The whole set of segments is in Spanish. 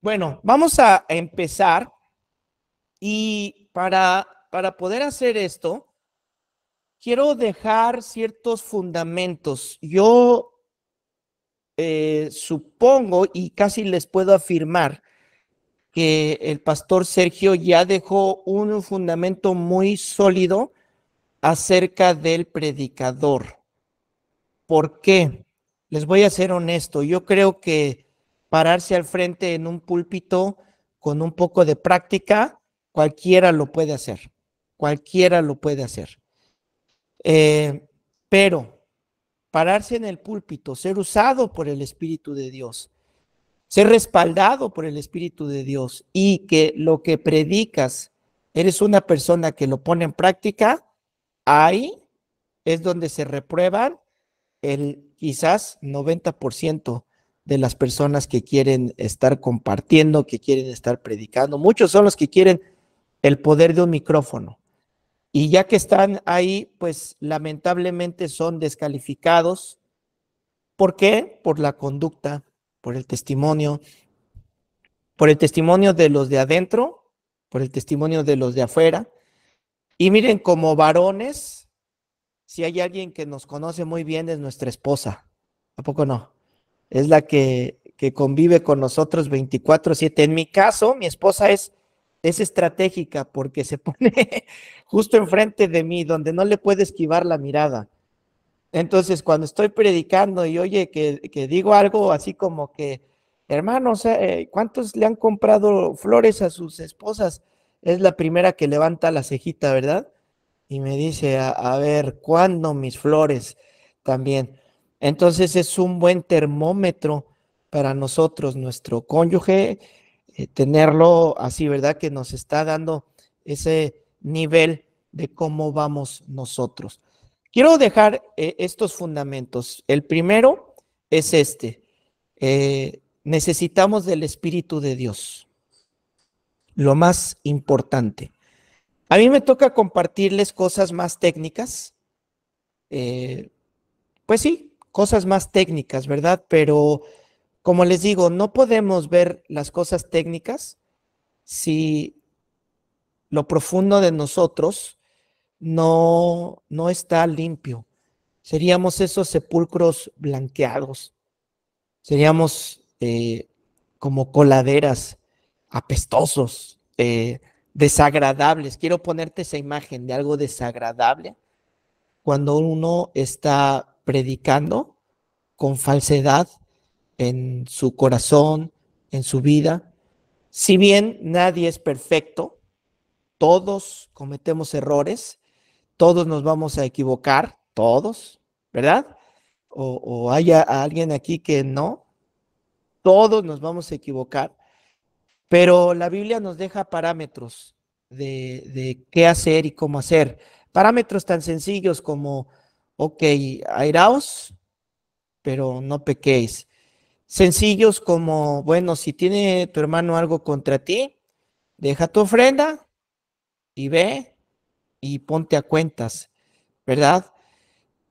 Bueno, vamos a empezar y para poder hacer esto, quiero dejar ciertos fundamentos. Yo supongo y casi les puedo afirmar que el pastor Sergio ya dejó un fundamento muy sólido acerca del predicador. ¿Por qué? Les voy a ser honesto. Yo creo que pararse al frente en un púlpito con un poco de práctica, cualquiera lo puede hacer. Cualquiera lo puede hacer. Pero pararse en el púlpito, ser usado por el Espíritu de Dios, ser respaldado por el Espíritu de Dios y que lo que predicas, eres una persona que lo pone en práctica, ahí es donde se reprueban el quizás 90% de las personas que quieren estar compartiendo, que quieren estar predicando. Muchos son los que quieren el poder de un micrófono. Y ya que están ahí, pues lamentablemente son descalificados. ¿Por qué? Por la conducta, por el testimonio de los de adentro, por el testimonio de los de afuera. Y miren, como varones, si hay alguien que nos conoce muy bien es nuestra esposa. ¿A poco no? Es la que convive con nosotros 24/7. En mi caso, mi esposa es estratégica porque se pone justo enfrente de mí, donde no le puede esquivar la mirada. Entonces, cuando estoy predicando y oye que digo algo así como que, hermanos, ¿cuántos le han comprado flores a sus esposas? Es la primera que levanta la cejita, ¿verdad? Y me dice, a ver, ¿cuándo mis flores también? Entonces es un buen termómetro para nosotros, nuestro cónyuge, tenerlo así, ¿verdad? Que nos está dando ese nivel de cómo vamos nosotros. Quiero dejar estos fundamentos. El primero es este. Necesitamos del Espíritu de Dios, lo más importante. A mí me toca compartirles cosas más técnicas, eh, pues sí, cosas más técnicas, ¿verdad? Pero como les digo, no podemos ver las cosas técnicas si lo profundo de nosotros no está limpio. Seríamos esos sepulcros blanqueados, seríamos como coladeras apestosos, desagradables. Quiero ponerte esa imagen de algo desagradable cuando uno está predicando con falsedad en su corazón, en su vida. Si bien nadie es perfecto, todos cometemos errores, todos nos vamos a equivocar, todos, ¿verdad? O haya alguien aquí que no, todos nos vamos a equivocar, pero la Biblia nos deja parámetros de qué hacer y cómo hacer. Parámetros tan sencillos como, ok, airaos, pero no pequéis. Sencillos como, bueno, si tiene tu hermano algo contra ti, deja tu ofrenda y ve y ponte a cuentas, ¿verdad?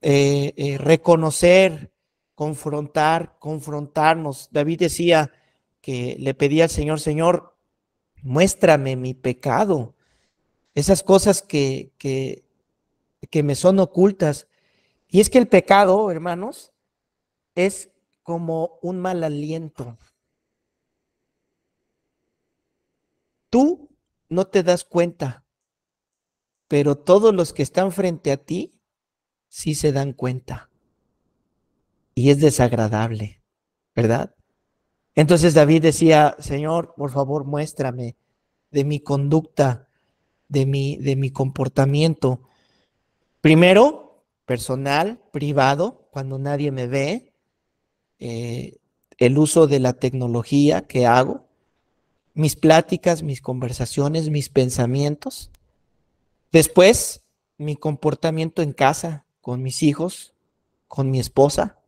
Reconocer, confrontarnos. David decía que le pedía al Señor, Señor, muéstrame mi pecado, esas cosas que me son ocultas. Y es que el pecado, hermanos, es como un mal aliento. Tú no te das cuenta, pero todos los que están frente a ti sí se dan cuenta. Y es desagradable, ¿verdad? Entonces David decía, Señor, por favor, muéstrame de mi conducta, de mi comportamiento. Primero, personal, privado, cuando nadie me ve, eh, el uso de la tecnología que hago, mis pláticas, mis conversaciones, mis pensamientos. Después, mi comportamiento en casa, con mis hijos, con mi esposa.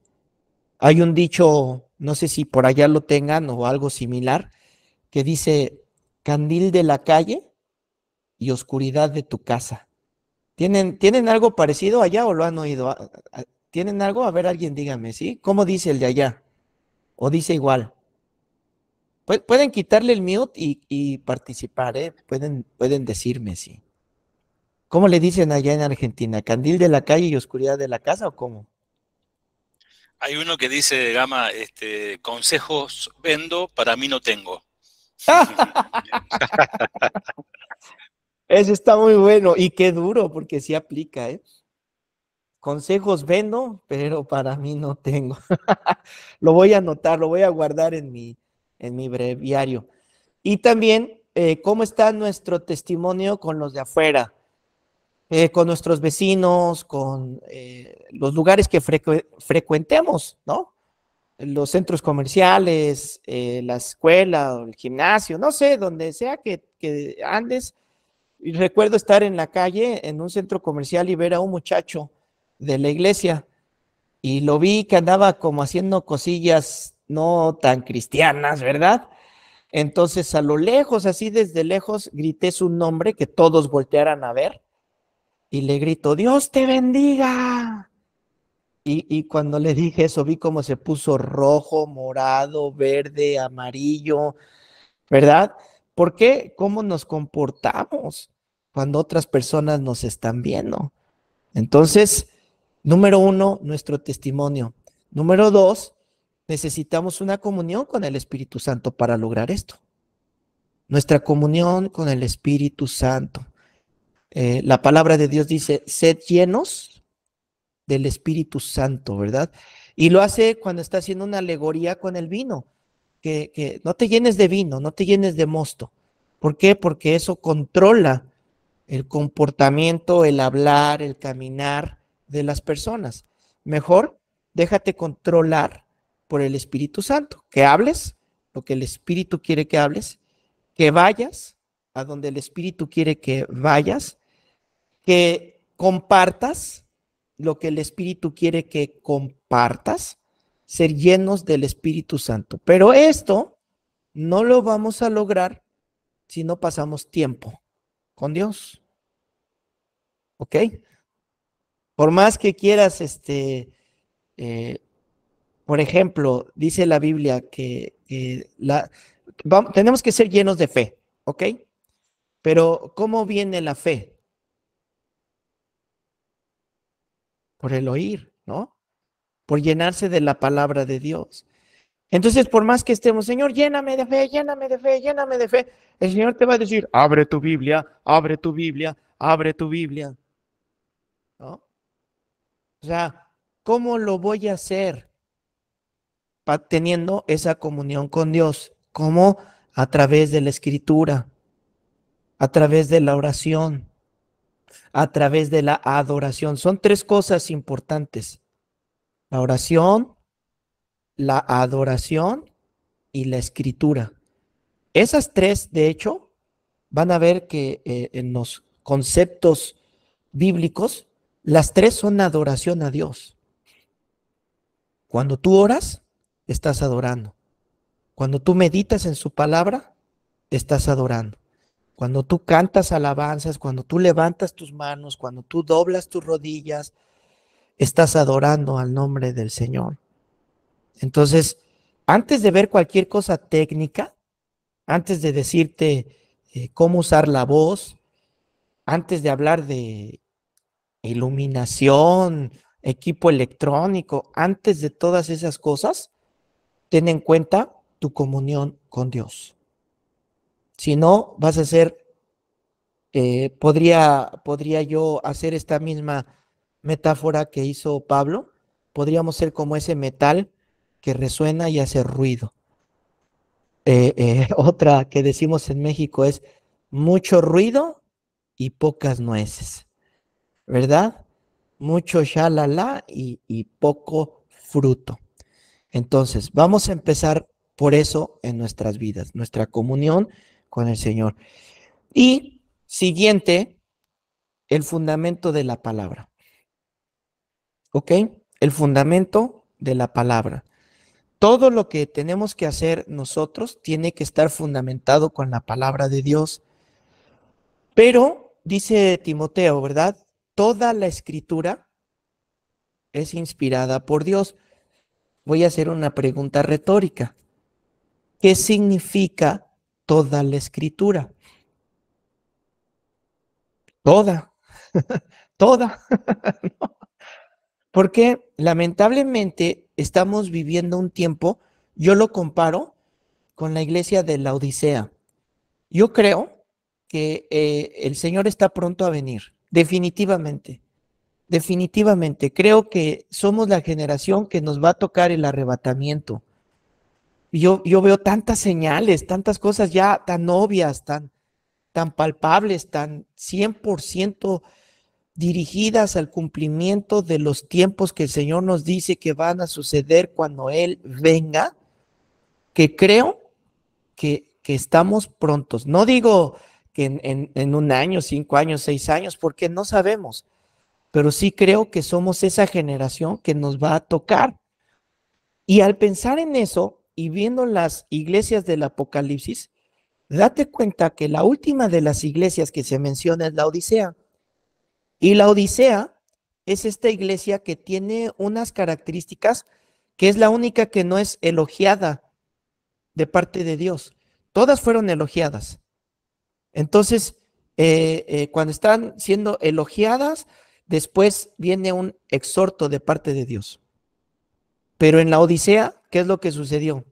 Hay un dicho, no sé si por allá lo tengan o algo similar, que dice, candil de la calle y oscuridad de tu casa. ¿Tienen algo parecido allá o lo han oído? ¿Tienen algo? A ver, alguien dígame, ¿sí? ¿Cómo dice el de allá? ¿O dice igual? Pueden quitarle el mute y participar, ¿eh? Pueden decirme si. ¿Cómo le dicen allá en Argentina? ¿Candil de la calle y oscuridad de la casa o cómo? Hay uno que dice, Gama, consejos vendo, para mí no tengo. Eso está muy bueno y qué duro porque sí aplica, ¿eh? Consejos vendo, pero para mí no tengo. Lo voy a anotar, lo voy a guardar en mi breviario. Y también, ¿cómo está nuestro testimonio con los de afuera? Con nuestros vecinos, con los lugares que frecuentemos, ¿no? Los centros comerciales, la escuela, el gimnasio, no sé, donde sea que andes. Y recuerdo estar en la calle, en un centro comercial y ver a un muchacho de la iglesia y lo vi que andaba como haciendo cosillas no tan cristianas, ¿verdad? Entonces a lo lejos, así desde lejos, grité su nombre, que todos voltearan a ver y le grito, Dios te bendiga. Y cuando le dije eso, vi cómo se puso rojo, morado, verde, amarillo, ¿verdad? ¿Por qué? ¿Cómo nos comportamos cuando otras personas nos están viendo? Entonces, número uno, nuestro testimonio. Número dos, necesitamos una comunión con el Espíritu Santo para lograr esto. Nuestra comunión con el Espíritu Santo. La palabra de Dios dice, sed llenos del Espíritu Santo, ¿verdad? Y lo hace cuando está haciendo una alegoría con el vino, que no te llenes de vino, no te llenes de mosto. ¿Por qué? Porque eso controla el comportamiento, el hablar, el caminar de las personas. Mejor déjate controlar por el Espíritu Santo, que hables lo que el Espíritu quiere que hables, que vayas a donde el Espíritu quiere que vayas, que compartas lo que el Espíritu quiere que compartas, ser llenos del Espíritu Santo. Pero esto no lo vamos a lograr si no pasamos tiempo con Dios, ¿ok? Por más que quieras, eh, por ejemplo, dice la Biblia que tenemos que ser llenos de fe, ¿ok? Pero ¿cómo viene la fe? Por el oír, ¿no? Por llenarse de la palabra de Dios. Entonces, por más que estemos, Señor, lléname de fe, lléname de fe, lléname de fe, el Señor te va a decir, abre tu Biblia, abre tu Biblia, abre tu Biblia, ¿no? O sea, ¿cómo lo voy a hacer teniendo esa comunión con Dios? ¿Cómo? A través de la escritura, a través de la oración, a través de la adoración. Son tres cosas importantes: la oración, la adoración y la escritura. Esas tres, de hecho, van a ver que en los conceptos bíblicos, las tres son adoración a Dios. Cuando tú oras, estás adorando. Cuando tú meditas en su palabra, estás adorando. Cuando tú cantas alabanzas, cuando tú levantas tus manos, cuando tú doblas tus rodillas, estás adorando al nombre del Señor. Entonces, antes de ver cualquier cosa técnica, antes de decirte cómo usar la voz, antes de hablar de iluminación, equipo electrónico, antes de todas esas cosas, ten en cuenta tu comunión con Dios. Si no, vas a ser, podría yo hacer esta misma metáfora que hizo Pablo. Podríamos ser como ese metal que resuena y hace ruido. Otra que decimos en México es mucho ruido y pocas nueces, ¿verdad? Mucho shalala y poco fruto. Entonces, vamos a empezar por eso en nuestras vidas, nuestra comunión con el Señor. Y siguiente, el fundamento de la palabra. ¿Ok? El fundamento de la palabra. Todo lo que tenemos que hacer nosotros tiene que estar fundamentado con la palabra de Dios. Pero, dice Timoteo, ¿verdad? Toda la escritura es inspirada por Dios. Voy a hacer una pregunta retórica. ¿qué significa toda la escritura? Toda, toda. Porque lamentablemente estamos viviendo un tiempo, yo lo comparo con la iglesia de la Odisea. Yo creo que el Señor está pronto a venir, definitivamente, definitivamente. Creo que somos la generación que nos va a tocar el arrebatamiento. Yo veo tantas señales, tantas cosas ya tan obvias, tan palpables, tan 100% dirigidas al cumplimiento de los tiempos que el Señor nos dice que van a suceder cuando Él venga, que creo que estamos prontos. No digo que en un año, 5 años, 6 años, porque no sabemos, pero sí creo que somos esa generación que nos va a tocar. Y al pensar en eso y viendo las iglesias del Apocalipsis, date cuenta que la última de las iglesias que se menciona es la Odisea. Y la Odisea es esta iglesia que tiene unas características que es la única que no es elogiada de parte de Dios. Todas fueron elogiadas. Entonces, cuando están siendo elogiadas, después viene un exhorto de parte de Dios. Pero en la Odisea, ¿qué es lo que sucedió?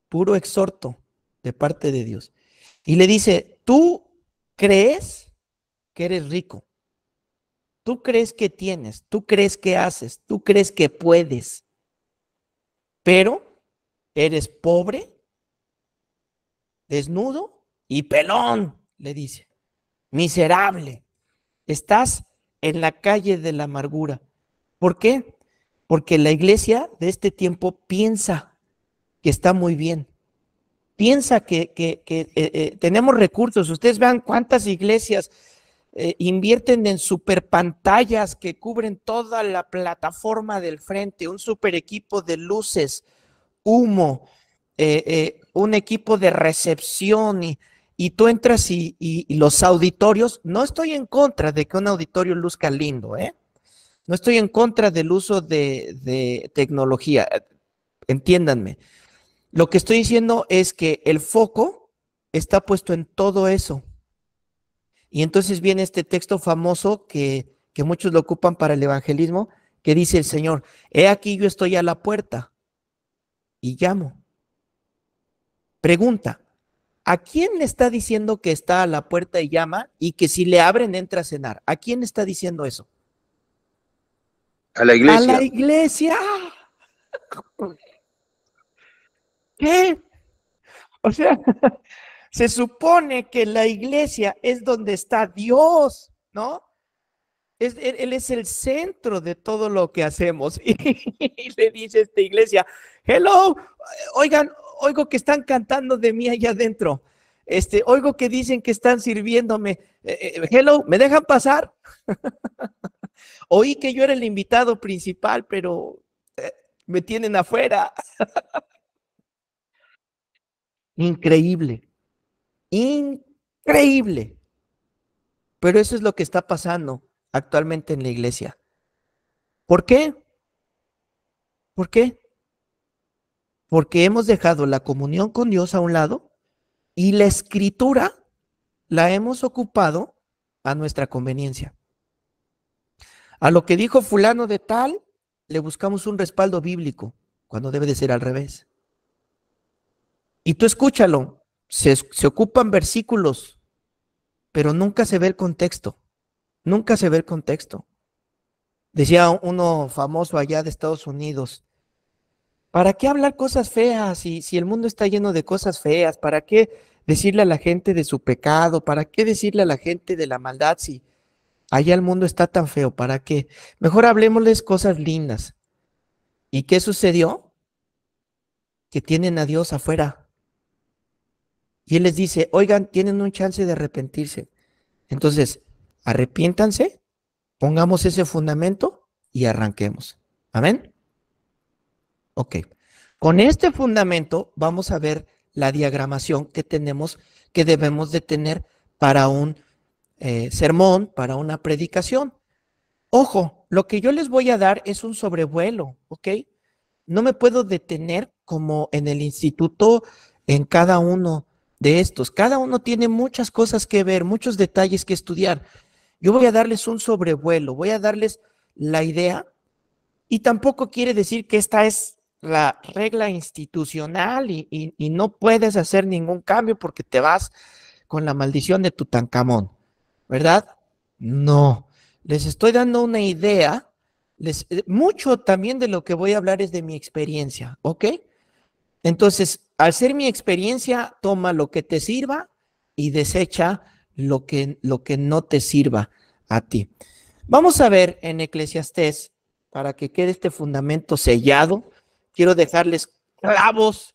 Puro exhorto de parte de Dios. Y le dice, tú crees que eres rico, tú crees que tienes, tú crees que haces, tú crees que puedes, pero eres pobre, desnudo y pelón, le dice, miserable, estás en la calle de la amargura. ¿Por qué? Porque la iglesia de este tiempo piensa que está muy bien, piensa que tenemos recursos. Ustedes vean cuántas iglesias invierten en super pantallas que cubren toda la plataforma del frente, un super equipo de luces, humo, un equipo de recepción y tú entras y los auditorios, no estoy en contra de que un auditorio luzca lindo, no estoy en contra del uso de tecnología, entiéndanme. Lo que estoy diciendo es que el foco está puesto en todo eso. Y entonces viene este texto famoso que muchos lo ocupan para el evangelismo, que dice el Señor, he aquí yo estoy a la puerta y llamo. Pregunta, ¿a quién le está diciendo que está a la puerta y llama y que si le abren entra a cenar? ¿A quién le está diciendo eso? A la A la iglesia. iglesia. ¿Qué? O sea, se supone que la iglesia es donde está Dios, ¿no? Él es el centro de todo lo que hacemos. Y le dice esta iglesia, hello, oigan, oigo que están cantando de mí allá adentro. Oigo que dicen que están sirviéndome. Hello, ¿me dejan pasar? Oí que yo era el invitado principal, pero me tienen afuera. Increíble, increíble. Pero eso es lo que está pasando actualmente en la iglesia. ¿Por qué? ¿Por qué? Porque hemos dejado la comunión con Dios a un lado y la escritura la hemos ocupado a nuestra conveniencia. A lo que dijo fulano de tal, le buscamos un respaldo bíblico, cuando debe de ser al revés. Y tú escúchalo, se ocupan versículos, pero nunca se ve el contexto, nunca se ve el contexto. Decía uno famoso allá de Estados Unidos, ¿para qué hablar cosas feas si el mundo está lleno de cosas feas? ¿Para qué decirle a la gente de su pecado? ¿Para qué decirle a la gente de la maldad si allá el mundo está tan feo? ¿Para qué? Mejor hablemosles cosas lindas. ¿Y qué sucedió? Que tienen a Dios afuera. Y Él les dice, oigan, tienen un chance de arrepentirse. Entonces, arrepiéntanse, pongamos ese fundamento y arranquemos. ¿Amén? Ok. Con este fundamento vamos a ver la diagramación que tenemos, que debemos de tener para un sermón, para una predicación. Ojo, lo que yo les voy a dar es un sobrevuelo, ¿ok? No me puedo detener como en el instituto, en cada uno de estos. Cada uno tiene muchas cosas que ver, muchos detalles que estudiar. Yo voy a darles un sobrevuelo, voy a darles la idea, y tampoco quiere decir que esta es la regla institucional y no puedes hacer ningún cambio porque te vas con la maldición de Tutankamón, ¿verdad? No, les estoy dando una idea. Mucho también de lo que voy a hablar es de mi experiencia, ¿ok? Entonces, al ser mi experiencia, toma lo que te sirva y desecha lo que no te sirva a ti. Vamos a ver en Eclesiastés, para que quede este fundamento sellado, quiero dejarles clavos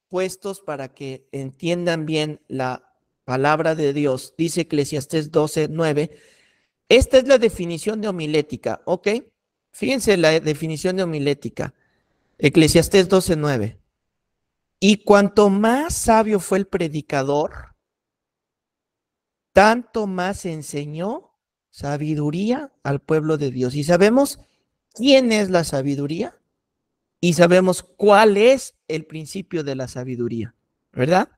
puestos para que entiendan bien la palabra de Dios. Dice Eclesiastés 12:9. Esta es la definición de homilética, ¿ok? Fíjense la definición de homilética. Eclesiastés 12:9. Y cuanto más sabio fue el predicador, tanto más enseñó sabiduría al pueblo de Dios. Y sabemos quién es la sabiduría y sabemos cuál es el principio de la sabiduría, ¿verdad?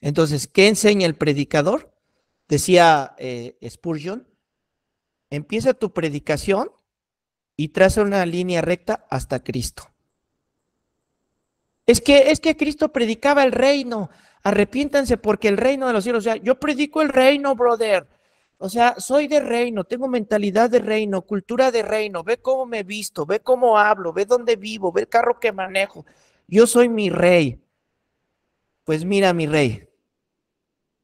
Entonces, ¿qué enseña el predicador? Decía Spurgeon, empieza tu predicación y traza una línea recta hasta Cristo. Es que Cristo predicaba el reino. Arrepiéntanse porque el reino de los cielos, o sea, yo predico el reino, brother. O sea, soy de reino, tengo mentalidad de reino, cultura de reino. Ve cómo me visto, ve cómo hablo, ve dónde vivo, ve el carro que manejo. Yo soy mi rey. Pues mira, mi rey,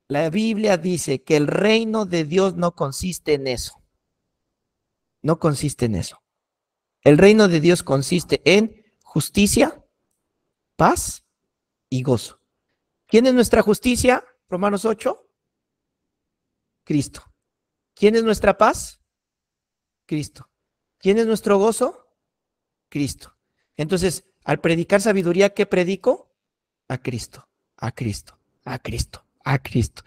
la Biblia dice que el reino de Dios no consiste en eso. No consiste en eso. El reino de Dios consiste en justicia, paz y gozo. ¿Quién es nuestra justicia? Romanos 8. Cristo. ¿Quién es nuestra paz? Cristo. ¿Quién es nuestro gozo? Cristo. Entonces, al predicar sabiduría, ¿qué predico? A Cristo, a Cristo, a Cristo, a Cristo.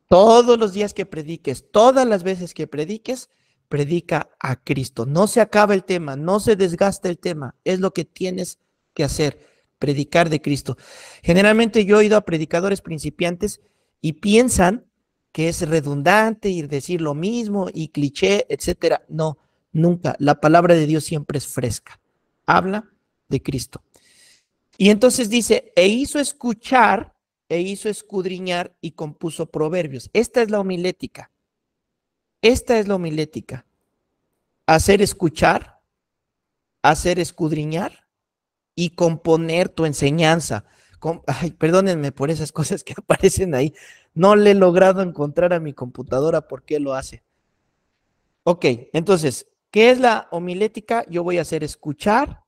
Todos los días que prediques, todas las veces que prediques, predica a Cristo. No se acaba el tema, no se desgasta el tema. Es lo que tienes que hacer, predicar de Cristo. Generalmente yo he oído a predicadores principiantes y piensan que es redundante y decir lo mismo y cliché, etcétera. No, nunca. La palabra de Dios siempre es fresca. Habla de Cristo. Y entonces dice, e hizo escuchar, e hizo escudriñar y compuso proverbios. Esta es la homilética. Esta es la homilética. Hacer escuchar, hacer escudriñar y componer tu enseñanza. Ay, perdónenme por esas cosas que aparecen ahí. No le he logrado encontrar a mi computadora por qué lo hace. Ok, entonces, ¿qué es la homilética? Yo voy a hacer escuchar,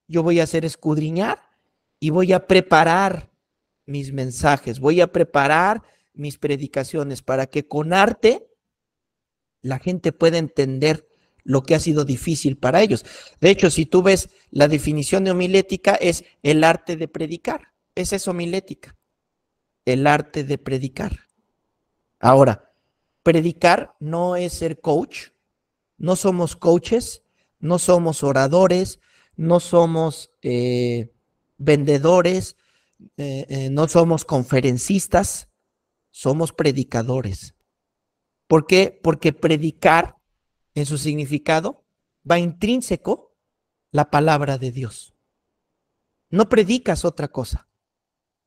yo voy a hacer escudriñar y voy a preparar mis mensajes, voy a preparar mis predicaciones para que con arte la gente pueda entender lo que ha sido difícil para ellos. De hecho, si tú ves la definición de homilética, es el arte de predicar. Esa es homilética, el arte de predicar. Ahora, predicar no es ser coach, no somos coaches, no somos oradores, no somos vendedores, no somos conferencistas, somos predicadores. ¿Por qué? Porque predicar en su significado va intrínseco la palabra de Dios. No predicas otra cosa,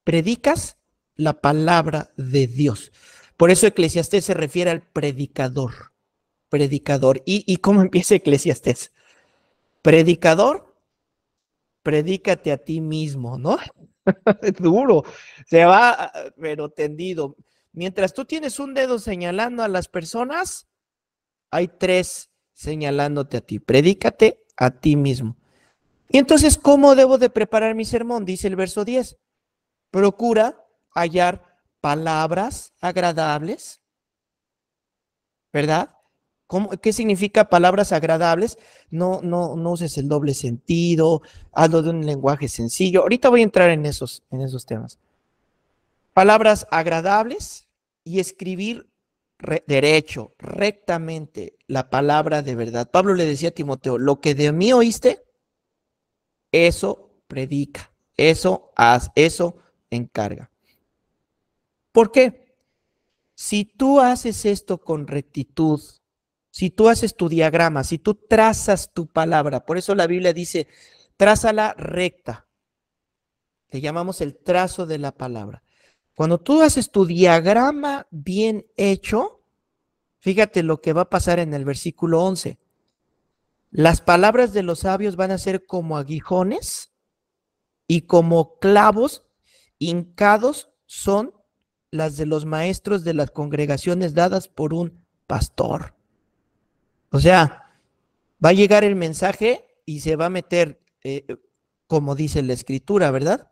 predicas la palabra de Dios. Por eso Eclesiastés se refiere al predicador. Predicador. ¿Y cómo empieza Eclesiastés? Predicador, predícate a ti mismo, ¿no? Es duro, se va, pero tendido. Mientras tú tienes un dedo señalando a las personas, hay tres señalándote a ti. Predícate a ti mismo. Y entonces, ¿cómo debo de preparar mi sermón? Dice el verso 10. Procura hallar palabras agradables, ¿verdad? ¿Qué significa palabras agradables? No uses el doble sentido, hazlo de un lenguaje sencillo. Ahorita voy a entrar en esos temas. Palabras agradables y escribir derecho, rectamente, la palabra de verdad. Pablo le decía a Timoteo, lo que de mí oíste, eso predica. Eso encarga. ¿Por qué? Si tú haces esto con rectitud, si tú haces tu diagrama, si tú trazas tu palabra, por eso la Biblia dice, trázala recta. Le llamamos el trazo de la palabra. Cuando tú haces tu diagrama bien hecho, fíjate lo que va a pasar en el versículo 11. Las palabras de los sabios van a ser como aguijones y como clavos hincados son las de los maestros de las congregaciones dadas por un pastor. O sea, va a llegar el mensaje y se va a meter, como dice la escritura, ¿verdad?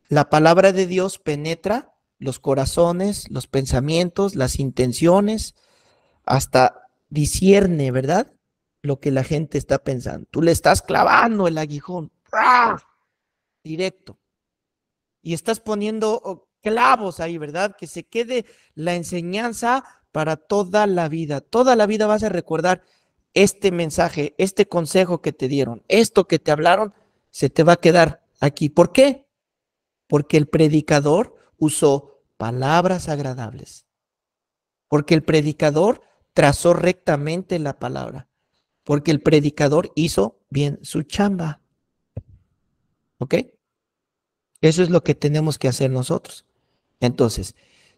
La palabra de Dios penetra los corazones, los pensamientos, las intenciones, hasta discierne, ¿verdad? Lo que la gente está pensando. Tú le estás clavando el aguijón, ¡ah!, directo. Y estás poniendo clavos ahí, ¿verdad? Que se quede la enseñanza para toda la vida. Toda la vida vas a recordar este mensaje, este consejo que te dieron, esto que te hablaron, se te va a quedar aquí. ¿Por qué? Porque el predicador usó palabras agradables. Porque el predicador trazó rectamente la palabra. Porque el predicador hizo bien su chamba. ¿Ok? Eso es lo que tenemos que hacer nosotros. Entonces,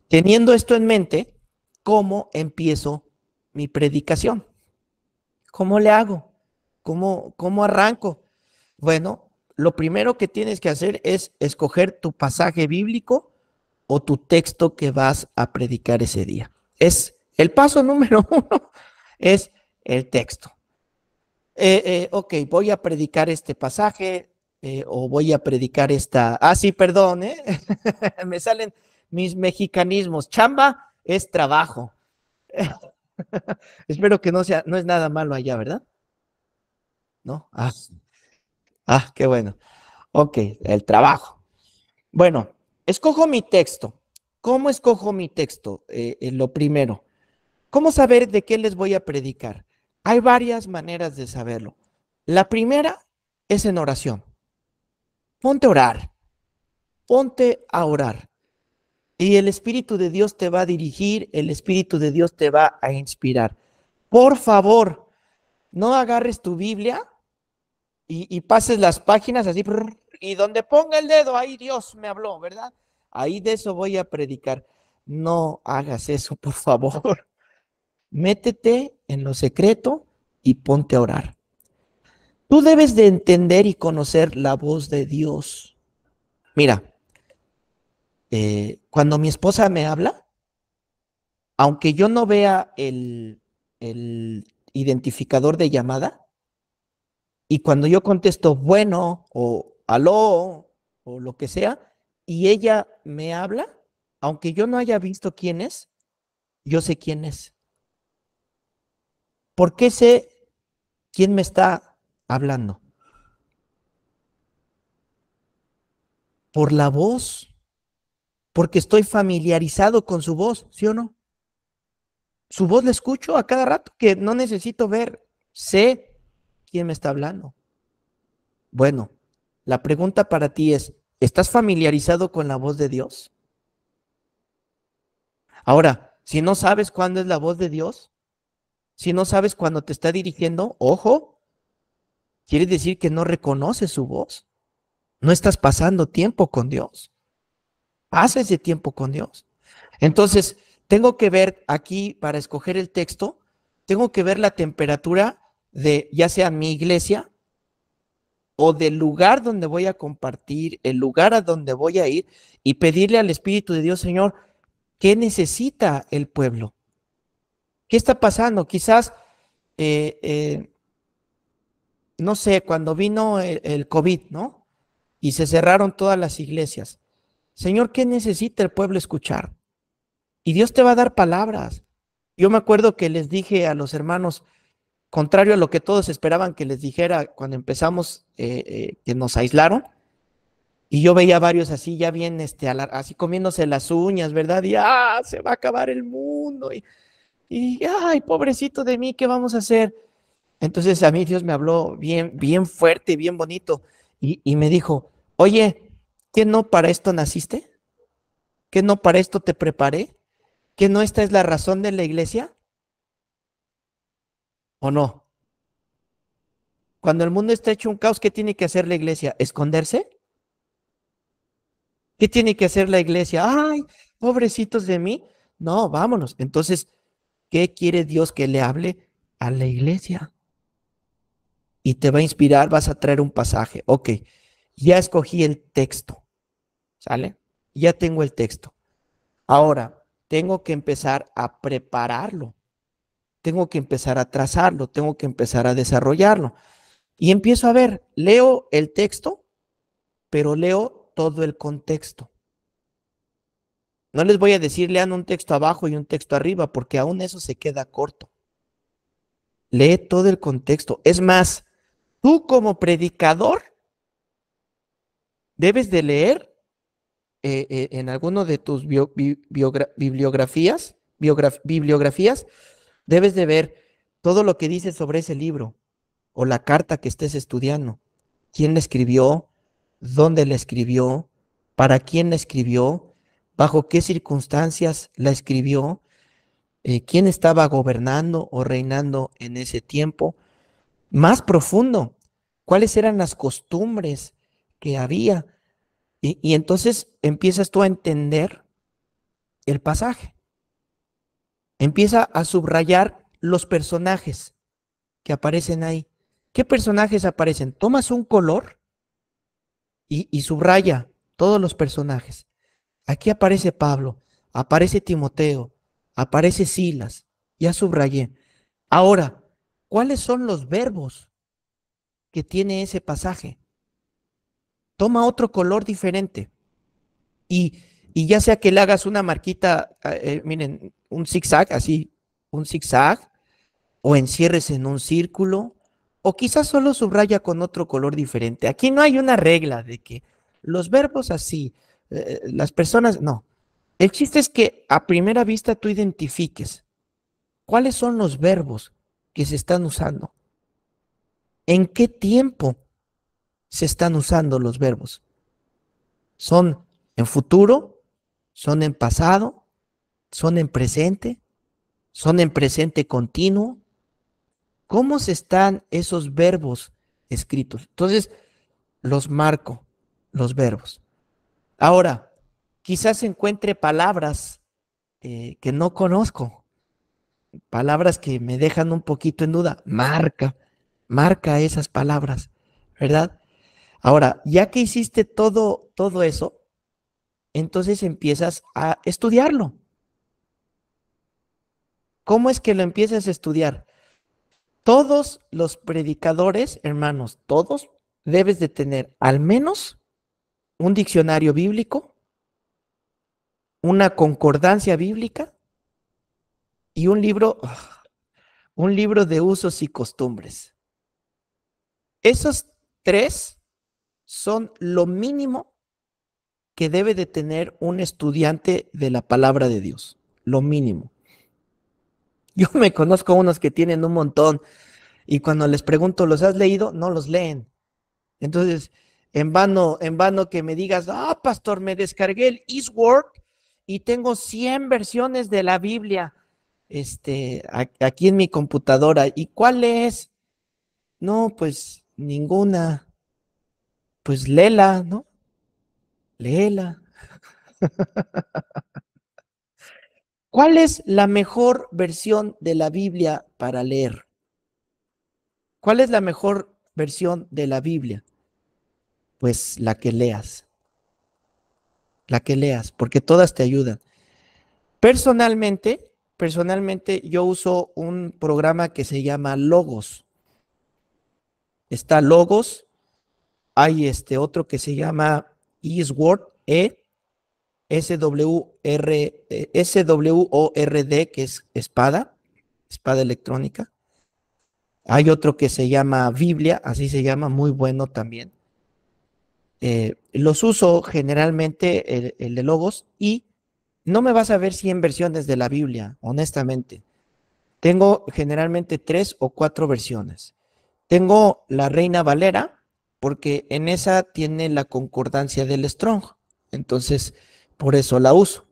teniendo esto en mente, ¿cómo empiezo mi predicación? ¿Cómo le hago? ¿Cómo arranco? Bueno, lo primero que tienes que hacer es escoger tu pasaje bíblico o tu texto que vas a predicar ese día. Es el paso número 1, es el texto. Ok, voy a predicar este pasaje o voy a predicar esta. Ah, sí, perdón, me salen mis mexicanismos. Chamba es trabajo. Espero que no es nada malo allá, ¿verdad? ¿No? Qué bueno. Ok, el trabajo. Bueno, escojo mi texto. ¿Cómo escojo mi texto? Lo primero, ¿cómo saber de qué les voy a predicar? Hay varias maneras de saberlo. La primera es en oración. Ponte a orar. Ponte a orar. Y el Espíritu de Dios te va a dirigir, el Espíritu de Dios te va a inspirar. Por favor, no agarres tu Biblia y pases las páginas así, y donde ponga el dedo, ahí Dios me habló, ¿verdad? Ahí de eso voy a predicar. No hagas eso, por favor. Métete en lo secreto y ponte a orar. Tú debes de entender y conocer la voz de Dios. Mira, cuando mi esposa me habla, aunque yo no vea el identificador de llamada, y cuando yo contesto bueno o aló o lo que sea, y ella me habla, aunque yo no haya visto quién es, yo sé quién es. ¿Por qué sé quién me está hablando? Por la voz, porque estoy familiarizado con su voz, ¿sí o no? Su voz la escucho a cada rato, que no necesito ver, sé quién me está hablando. Bueno, la pregunta para ti es, ¿estás familiarizado con la voz de Dios? Ahora, si no sabes cuándo es la voz de Dios, si no sabes cuándo te está dirigiendo, ojo, quiere decir que no reconoces su voz. No estás pasando tiempo con Dios. Pasa ese tiempo con Dios. Entonces, tengo que ver aquí, para escoger el texto, tengo que ver la temperatura de ya sea mi iglesia o del lugar donde voy a compartir, el lugar a donde voy a ir, y pedirle al Espíritu de Dios, Señor, ¿qué necesita el pueblo? ¿Qué está pasando? Quizás, no sé, cuando vino el COVID, ¿no? Y se cerraron todas las iglesias. Señor, ¿qué necesita el pueblo escuchar? Y Dios te va a dar palabras. Yo me acuerdo que les dije a los hermanos, contrario a lo que todos esperaban que les dijera cuando empezamos, que nos aislaron, y yo veía varios así, ya bien, así comiéndose las uñas, ¿verdad? Y se va a acabar el mundo. Ay, pobrecito de mí, ¿qué vamos a hacer? Entonces a mí Dios me habló bien, bien fuerte, bien bonito, y me dijo, oye, ¿Que no para esto naciste? ¿Que no para esto te preparé? ¿Que no esta es la razón de la iglesia? ¿O no? Cuando el mundo está hecho un caos, ¿qué tiene que hacer la iglesia? ¿Esconderse? ¿Qué tiene que hacer la iglesia? ¡Ay, pobrecitos de mí! No, vámonos. Entonces, ¿qué quiere Dios que le hable a la iglesia? Y te va a inspirar, vas a traer un pasaje. Ok, ya escogí el texto, ¿sale? Ya tengo el texto. Ahora, tengo que empezar a prepararlo. Tengo que empezar a trazarlo, tengo que empezar a desarrollarlo. Y empiezo a ver, leo el texto, pero leo todo el contexto. No les voy a decir lean un texto abajo y un texto arriba, porque aún eso se queda corto. Lee todo el contexto. Es más, tú como predicador debes de leer en alguno de tus bibliografías, debes de ver todo lo que dice sobre ese libro o la carta que estés estudiando. ¿Quién la escribió? ¿Dónde la escribió? ¿Para quién la escribió? ¿Bajo qué circunstancias la escribió? ¿Quién estaba gobernando o reinando en ese tiempo? Más profundo, ¿cuáles eran las costumbres que había? Y entonces empiezas tú a entender el pasaje. Empieza a subrayar los personajes que aparecen ahí. ¿Qué personajes aparecen? Tomas un color y subraya todos los personajes. Aquí aparece Pablo, aparece Timoteo, aparece Silas. Ya subrayé. Ahora, ¿cuáles son los verbos que tiene ese pasaje? Toma otro color diferente. Y ya sea que le hagas una marquita, miren, un zigzag, así, un zigzag, o encierres en un círculo, o quizás solo subraya con otro color diferente. Aquí no hay una regla de que los verbos así, las personas, no. El chiste es que a primera vista tú identifiques cuáles son los verbos que se están usando, en qué tiempo se están usando los verbos. ¿Son en futuro? ¿Son en pasado? ¿Son en presente? ¿Son en presente continuo? ¿Cómo se están esos verbos escritos? Entonces, los marco, los verbos. Ahora, quizás encuentre palabras que no conozco, palabras que me dejan un poquito en duda. Marca esas palabras, ¿verdad? Ahora, ya que hiciste todo eso, entonces empiezas a estudiarlo. ¿Cómo es que lo empiezas a estudiar? Todos los predicadores, hermanos, todos debes de tener al menos un diccionario bíblico, una concordancia bíblica y un libro de usos y costumbres. Esos tres son lo mínimo que debe de tener un estudiante de la palabra de Dios, lo mínimo. Yo me conozco unos que tienen un montón y cuando les pregunto, ¿los has leído? No los leen. Entonces, en vano que me digas, pastor, me descargué el Eastword y tengo 100 versiones de la Biblia aquí en mi computadora. ¿Y cuál es? No, pues ninguna. Pues léela, ¿no? Léela. ¿Cuál es la mejor versión de la Biblia para leer? ¿Cuál es la mejor versión de la Biblia? Pues la que leas, porque todas te ayudan. Personalmente yo uso un programa que se llama Logos. Está Logos, hay otro que se llama Eastword, SWORD, que es espada electrónica. Hay otro que se llama Biblia, así se llama, muy bueno también. Los uso generalmente, el de Logos, y no me vas a ver 100 versiones de la Biblia, honestamente. Tengo generalmente 3 o 4 versiones. Tengo la Reina Valera, porque en esa tiene la concordancia del Strong. Entonces, por eso la uso.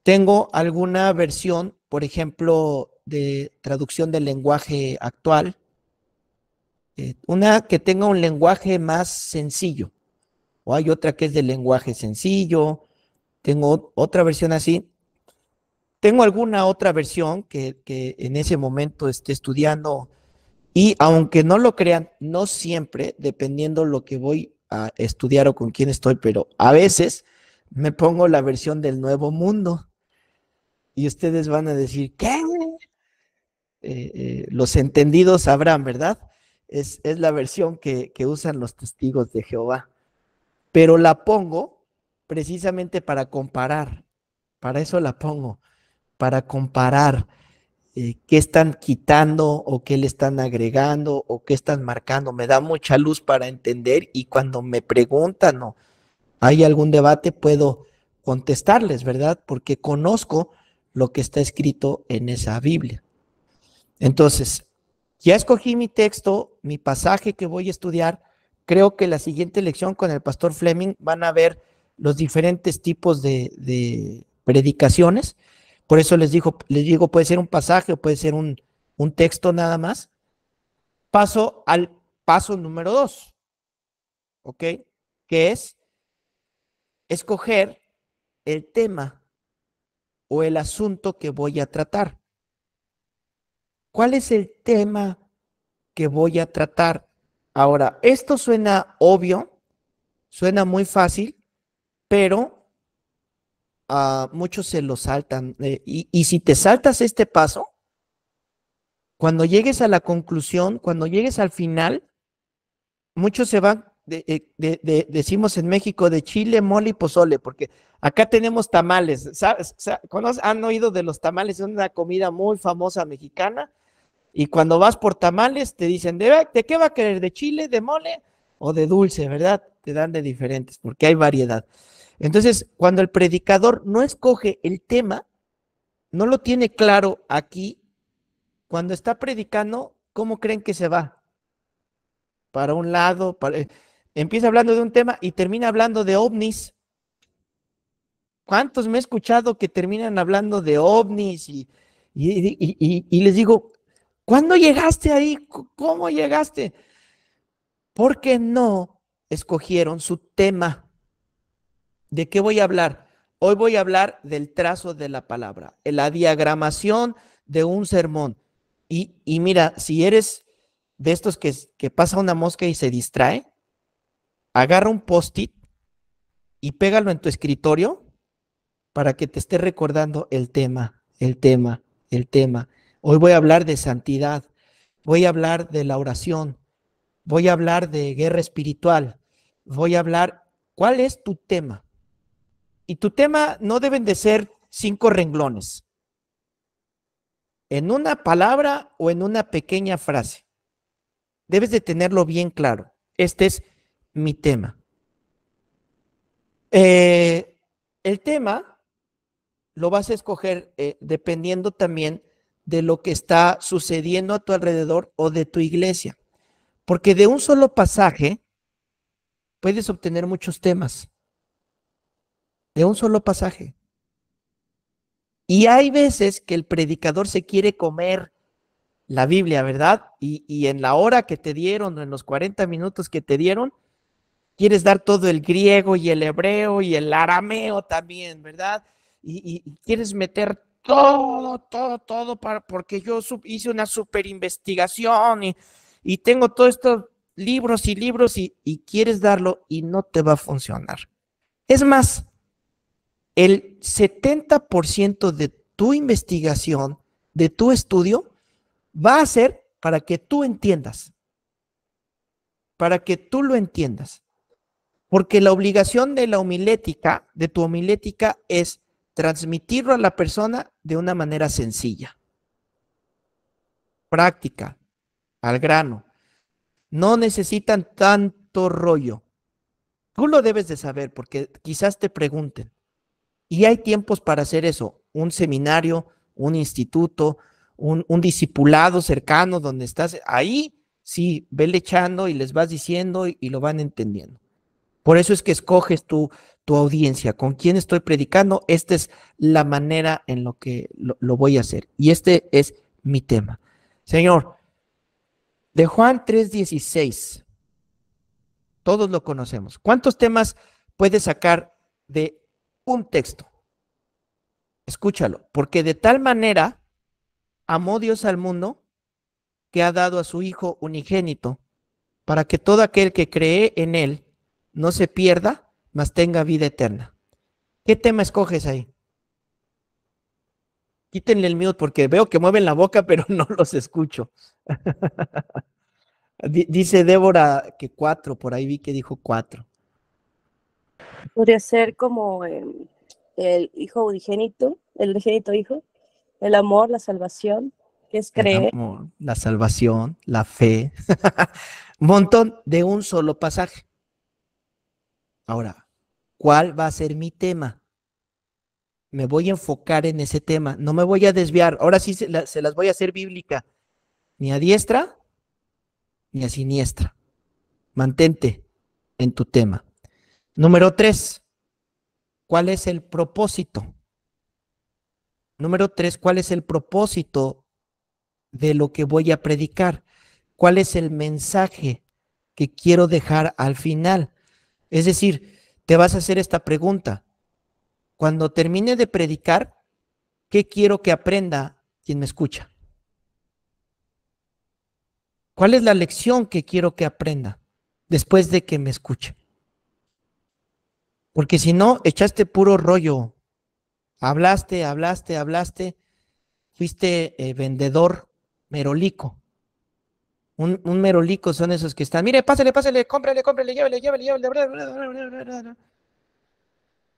Tengo alguna versión, por ejemplo, de traducción del lenguaje actual, una que tenga un lenguaje más sencillo, o hay otra que es de lenguaje sencillo, tengo otra versión así. Tengo alguna otra versión que en ese momento esté estudiando y aunque no lo crean, no siempre, dependiendo lo que voy a estudiar o con quién estoy, pero a veces me pongo la versión del Nuevo Mundo y ustedes van a decir, ¿qué? Los entendidos sabrán, ¿verdad? Es la versión que usan los testigos de Jehová, pero la pongo precisamente para comparar, para eso la pongo, para comparar qué están quitando o qué le están agregando o qué están marcando. Me da mucha luz para entender y cuando me preguntan o hay algún debate puedo contestarles, ¿verdad? Porque conozco lo que está escrito en esa Biblia. Entonces, ya escogí mi texto, mi pasaje que voy a estudiar. Creo que la siguiente lección con el pastor Fleming van a ver los diferentes tipos de predicaciones. Por eso les digo, puede ser un pasaje o puede ser un texto nada más. Paso al paso número 2, ¿ok? Que es escoger el tema o el asunto que voy a tratar. ¿Cuál es el tema que voy a tratar? Ahora, esto suena obvio, suena muy fácil, pero a muchos se lo saltan. Y si te saltas este paso, cuando llegues a la conclusión, cuando llegues al final, muchos se van, decimos en México, de chile, mole y pozole, porque acá tenemos tamales. ¿Han oído de los tamales? Es una comida muy famosa mexicana. Y cuando vas por tamales, te dicen, ¿de qué va a querer? ¿De chile, de mole o de dulce? ¿Verdad? Te dan de diferentes, porque hay variedad. Entonces, cuando el predicador no escoge el tema, no lo tiene claro aquí, cuando está predicando, ¿cómo creen que se va? Para un lado, empieza hablando de un tema y termina hablando de ovnis. ¿Cuántos me he escuchado que terminan hablando de ovnis? Y les digo, ¿cuándo llegaste ahí? ¿Cómo llegaste? Porque no escogieron su tema. ¿De qué voy a hablar? Hoy voy a hablar del trazo de la palabra, la diagramación de un sermón. Y mira, si eres de estos que pasa una mosca y se distrae, agarra un post-it y pégalo en tu escritorio para que te esté recordando el tema, el tema, el tema. Hoy voy a hablar de santidad, voy a hablar de la oración, voy a hablar de guerra espiritual, voy a hablar, ¿cuál es tu tema? Y tu tema no deben de ser 5 renglones, en una palabra o en una pequeña frase. Debes de tenerlo bien claro. Este es mi tema. El tema lo vas a escoger dependiendo también de lo que está sucediendo a tu alrededor o de tu iglesia. Porque de un solo pasaje puedes obtener muchos temas. De un solo pasaje. Y hay veces que el predicador se quiere comer la Biblia, ¿verdad? Y en la hora que te dieron, en los 40 minutos que te dieron, quieres dar todo el griego y el hebreo y el arameo también, ¿verdad? Y quieres meter todo, porque yo hice una super investigación y tengo todos estos libros y quieres darlo y no te va a funcionar. Es más, el 70% de tu investigación, de tu estudio, va a ser para que tú entiendas, para que tú lo entiendas. Porque la obligación de la homilética, de tu homilética, es transmitirlo a la persona de una manera sencilla, práctica, al grano. No necesitan tanto rollo. Tú lo debes de saber porque quizás te pregunten. Y hay tiempos para hacer eso, un seminario, un instituto, un discipulado cercano donde estás, ahí Sí, vele echando y les vas diciendo y lo van entendiendo. Por eso es que escoges tu audiencia, con quién estoy predicando. Esta es la manera en lo que lo voy a hacer. Y este es mi tema. Señor, de Juan 3:16, todos lo conocemos. ¿Cuántos temas puedes sacar de un texto? Escúchalo, porque de tal manera amó Dios al mundo que ha dado a su Hijo unigénito para que todo aquel que cree en él no se pierda, mas tenga vida eterna. ¿Qué tema escoges ahí? Quítenle el mute porque veo que mueven la boca, pero no los escucho. Dice Débora que 4, por ahí vi que dijo 4. Podría ser como el hijo unigénito, el unigénito hijo, el amor, la salvación, que es creer. El amor, la salvación, la fe. Un montón de un solo pasaje. Ahora, ¿cuál va a ser mi tema? Me voy a enfocar en ese tema, no me voy a desviar. Ahora sí se las voy a hacer bíblica, ni a diestra ni a siniestra. Mantente en tu tema. Número 3, ¿cuál es el propósito? Número 3, ¿cuál es el propósito de lo que voy a predicar? ¿Cuál es el mensaje que quiero dejar al final? Es decir, te vas a hacer esta pregunta. Cuando termine de predicar, ¿qué quiero que aprenda quien me escucha? ¿Cuál es la lección que quiero que aprenda después de que me escuche? Porque si no, echaste puro rollo. Hablaste, fuiste vendedor merolico. Un merolico son esos que están, mire, pásale, cómprale, llévele.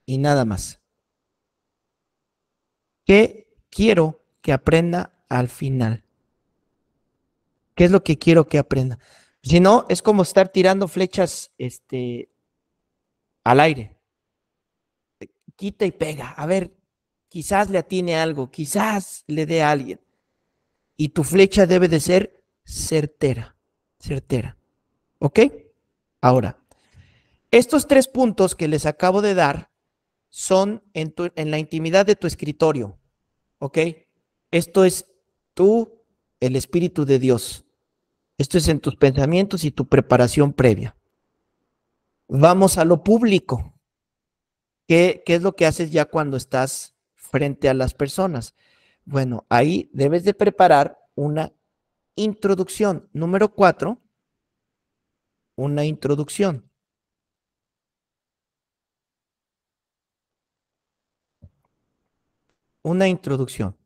Y nada más. ¿Qué quiero que aprenda al final? ¿Qué es lo que quiero que aprenda? Si no, es como estar tirando flechas al aire. Quita y pega. A ver, quizás le atine algo, quizás le dé a alguien. Y tu flecha debe de ser certera. ¿Ok? Ahora, estos 3 puntos que les acabo de dar son en la intimidad de tu escritorio. ¿Ok? Esto es tú, el Espíritu de Dios. Esto es en tus pensamientos y tu preparación previa. Vamos a lo público. ¿Qué es lo que haces ya cuando estás frente a las personas? Bueno, ahí debes de preparar una introducción. Número 4, una introducción. Una introducción.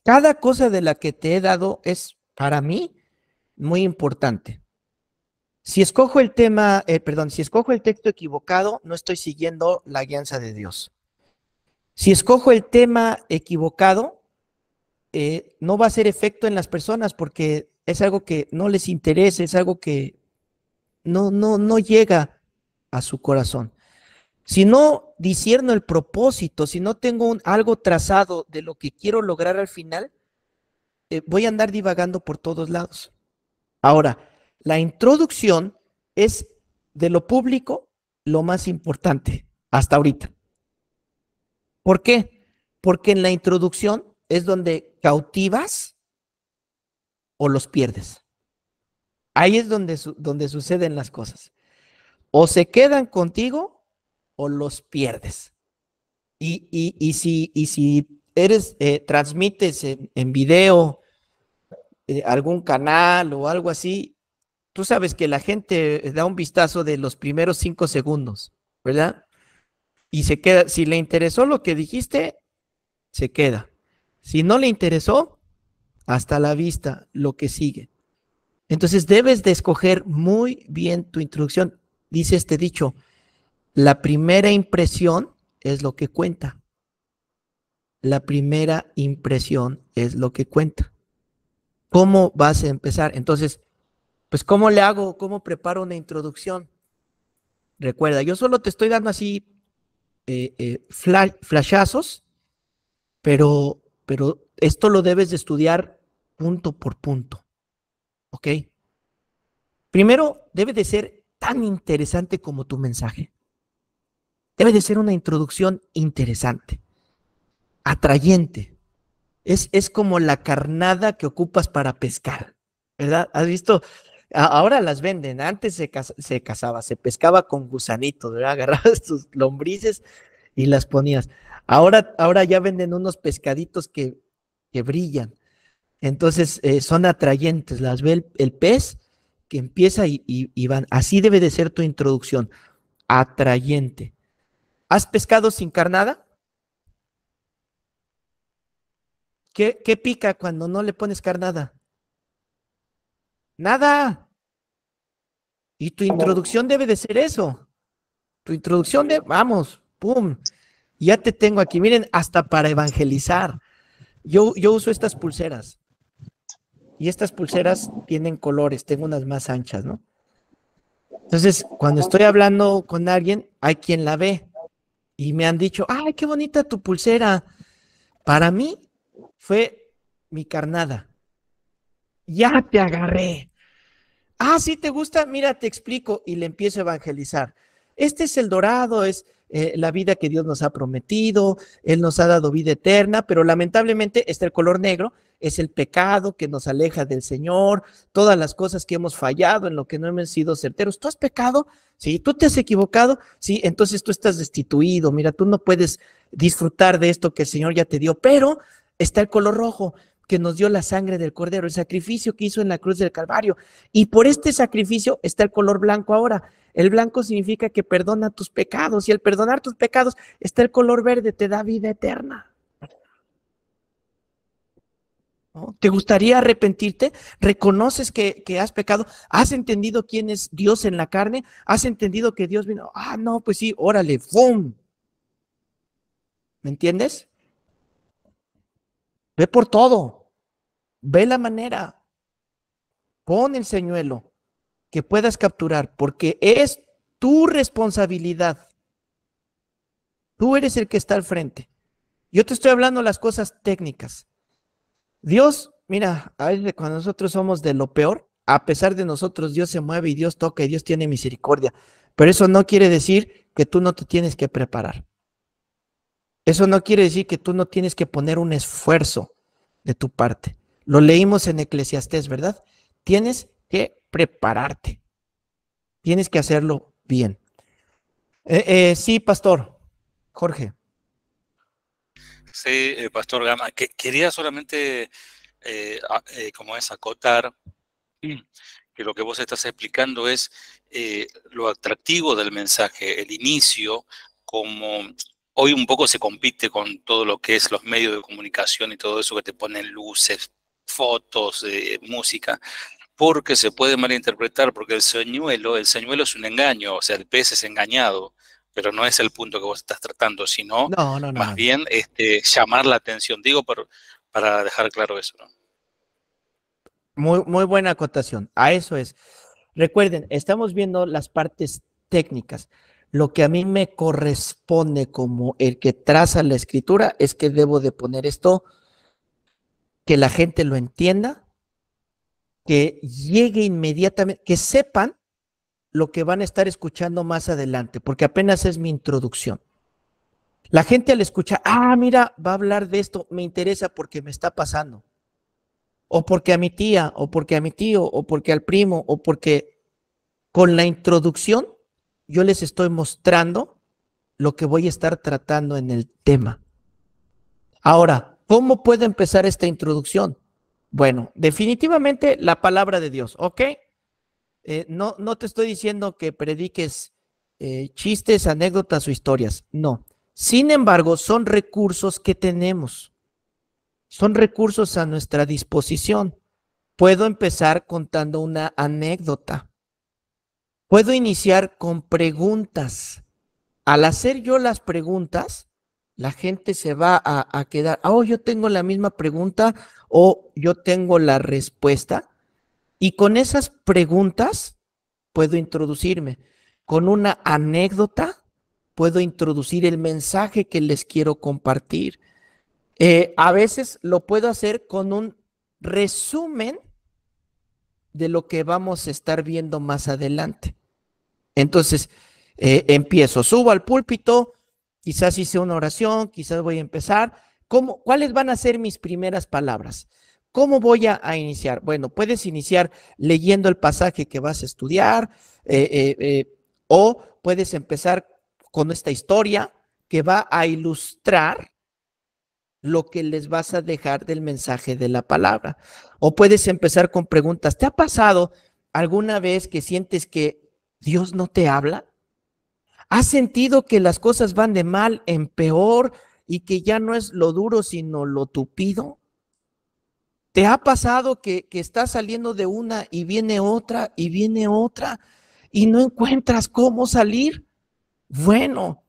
Cada cosa de la que te he dado es, para mí, muy importante. Si escojo el tema, si escojo el texto equivocado, no estoy siguiendo la guianza de Dios. Si escojo el tema equivocado, no va a hacer efecto en las personas porque es algo que no les interesa, es algo que no llega a su corazón. Si no discierno el propósito, si no tengo algo trazado de lo que quiero lograr al final, voy a andar divagando por todos lados. Ahora, la introducción es de lo público lo más importante hasta ahorita. ¿Por qué? Porque en la introducción es donde cautivas o los pierdes. Ahí es donde suceden las cosas. O se quedan contigo o los pierdes. Y si eres, transmites en video algún canal o algo así, tú sabes que la gente da un vistazo de los primeros 5 segundos, ¿verdad? Y se queda, si le interesó lo que dijiste, se queda. Si no le interesó, hasta la vista, lo que sigue. Entonces debes de escoger muy bien tu introducción. Dice este dicho, la primera impresión es lo que cuenta. La primera impresión es lo que cuenta. ¿Cómo vas a empezar? Entonces, pues, ¿cómo le hago? ¿Cómo preparo una introducción? Recuerda, yo solo te estoy dando así flashazos, pero esto lo debes de estudiar punto por punto. ¿ok? Primero, debe de ser tan interesante como tu mensaje. Debe de ser una introducción interesante, atrayente. Es como la carnada que ocupas para pescar, ¿verdad? ¿Has visto? Ahora las venden, antes se cazaba, se pescaba con gusanitos, ¿verdad? Agarrabas tus lombrices y las ponías. Ahora ya venden unos pescaditos que brillan, entonces son atrayentes, las ve el pez que empieza y van. Así debe de ser tu introducción, atrayente. ¿Has pescado sin carnada? ¿Qué pica cuando no le pones carnada? Nada. Y tu introducción debe de ser eso. Tu introducción vamos, pum, ya te tengo aquí. Miren, hasta para evangelizar. Yo uso estas pulseras. Y estas pulseras tienen colores, tengo unas más anchas, ¿no? Entonces, cuando estoy hablando con alguien, hay quien la ve. Y me han dicho, ay, qué bonita tu pulsera. Para mí fue mi carnada. Ya te agarré. Ah, sí, ¿te gusta? Mira, te explico y le empiezo a evangelizar. Este es el dorado, es la vida que Dios nos ha prometido, Él nos ha dado vida eterna, pero lamentablemente está el color negro, es el pecado que nos aleja del Señor, todas las cosas que hemos fallado, en lo que no hemos sido certeros. ¿Tú has pecado? Sí. ¿Tú te has equivocado? Sí, entonces tú estás destituido. Mira, tú no puedes disfrutar de esto que el Señor ya te dio, pero está el color rojo, que nos dio la sangre del Cordero, el sacrificio que hizo en la cruz del Calvario. Y por este sacrificio está el color blanco ahora. El blanco significa que perdona tus pecados, y al perdonar tus pecados está el color verde, te da vida eterna. ¿No? ¿Te gustaría arrepentirte? ¿Reconoces que has pecado? ¿Has entendido quién es Dios en la carne? ¿Has entendido que Dios vino? Ah, no, pues sí, órale, ¡fum! ¿Me entiendes? Ve por todo, ve la manera, pon el señuelo que puedas capturar, porque es tu responsabilidad. Tú eres el que está al frente. Yo te estoy hablando las cosas técnicas. Dios, mira, a veces cuando nosotros somos de lo peor, a pesar de nosotros, Dios se mueve y Dios toca y Dios tiene misericordia. Pero eso no quiere decir que tú no te tienes que preparar. Eso no quiere decir que tú no tienes que poner un esfuerzo de tu parte. Lo leímos en Eclesiastés, ¿verdad? Tienes que prepararte. Tienes que hacerlo bien. Sí, pastor Jorge. Sí, Pastor Gama, quería solamente, como es, acotar que lo que vos estás explicando es lo atractivo del mensaje, el inicio, como hoy un poco se compite con todo lo que es los medios de comunicación y todo eso que te ponen luces, fotos, música, porque se puede malinterpretar, porque el señuelo es un engaño, o sea, el pez es engañado, pero no es el punto que vos estás tratando, sino No. más bien llamar la atención. Digo para dejar claro eso, ¿no? Muy buena acotación. A eso es. Recuerden, estamos viendo las partes técnicas. Lo que a mí me corresponde como el que traza la escritura es que debo de poner esto, que la gente lo entienda, que llegue inmediatamente, que sepan lo que van a estar escuchando más adelante, porque apenas es mi introducción. La gente al escuchar, mira, va a hablar de esto, me interesa porque me está pasando. O porque a mi tía, o porque a mi tío, o porque al primo, o porque con la introducción yo les estoy mostrando lo que voy a estar tratando en el tema. Ahora, ¿cómo puedo empezar esta introducción? Bueno, definitivamente la palabra de Dios, ¿ok? No te estoy diciendo que prediques chistes, anécdotas o historias, no. Sin embargo, son recursos que tenemos, son recursos a nuestra disposición. Puedo empezar contando una anécdota. Puedo iniciar con preguntas. Al hacer yo las preguntas, la gente se va a quedar, yo tengo la misma pregunta o yo tengo la respuesta. Y con esas preguntas puedo introducirme. Con una anécdota puedo introducir el mensaje que les quiero compartir. A veces lo puedo hacer con un resumen de lo que vamos a estar viendo más adelante. Entonces, empiezo, subo al púlpito, quizás hice una oración, quizás voy a empezar. ¿Cuáles van a ser mis primeras palabras? ¿Cómo voy a iniciar? Bueno, puedes iniciar leyendo el pasaje que vas a estudiar, o puedes empezar con esta historia que va a ilustrar lo que les vas a dejar del mensaje de la palabra. O puedes empezar con preguntas. ¿Te ha pasado alguna vez que sientes que Dios no te habla? ¿Has sentido que las cosas van de mal en peor y que ya no es lo duro sino lo tupido? ¿Te ha pasado que estás saliendo de una y viene otra y no encuentras cómo salir? Bueno,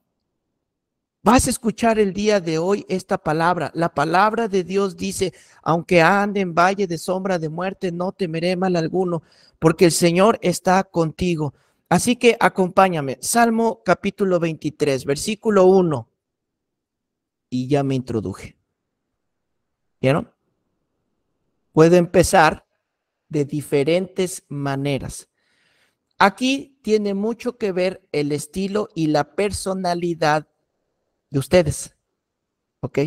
vas a escuchar el día de hoy esta palabra. La palabra de Dios dice, aunque ande en valle de sombra de muerte, no temeré mal alguno, porque el Señor está contigo. Así que acompáñame. Salmo capítulo 23, versículo 1. Y ya me introduje. ¿Vieron? Puedo empezar de diferentes maneras. Aquí tiene mucho que ver el estilo y la personalidad de ustedes. ¿Ok?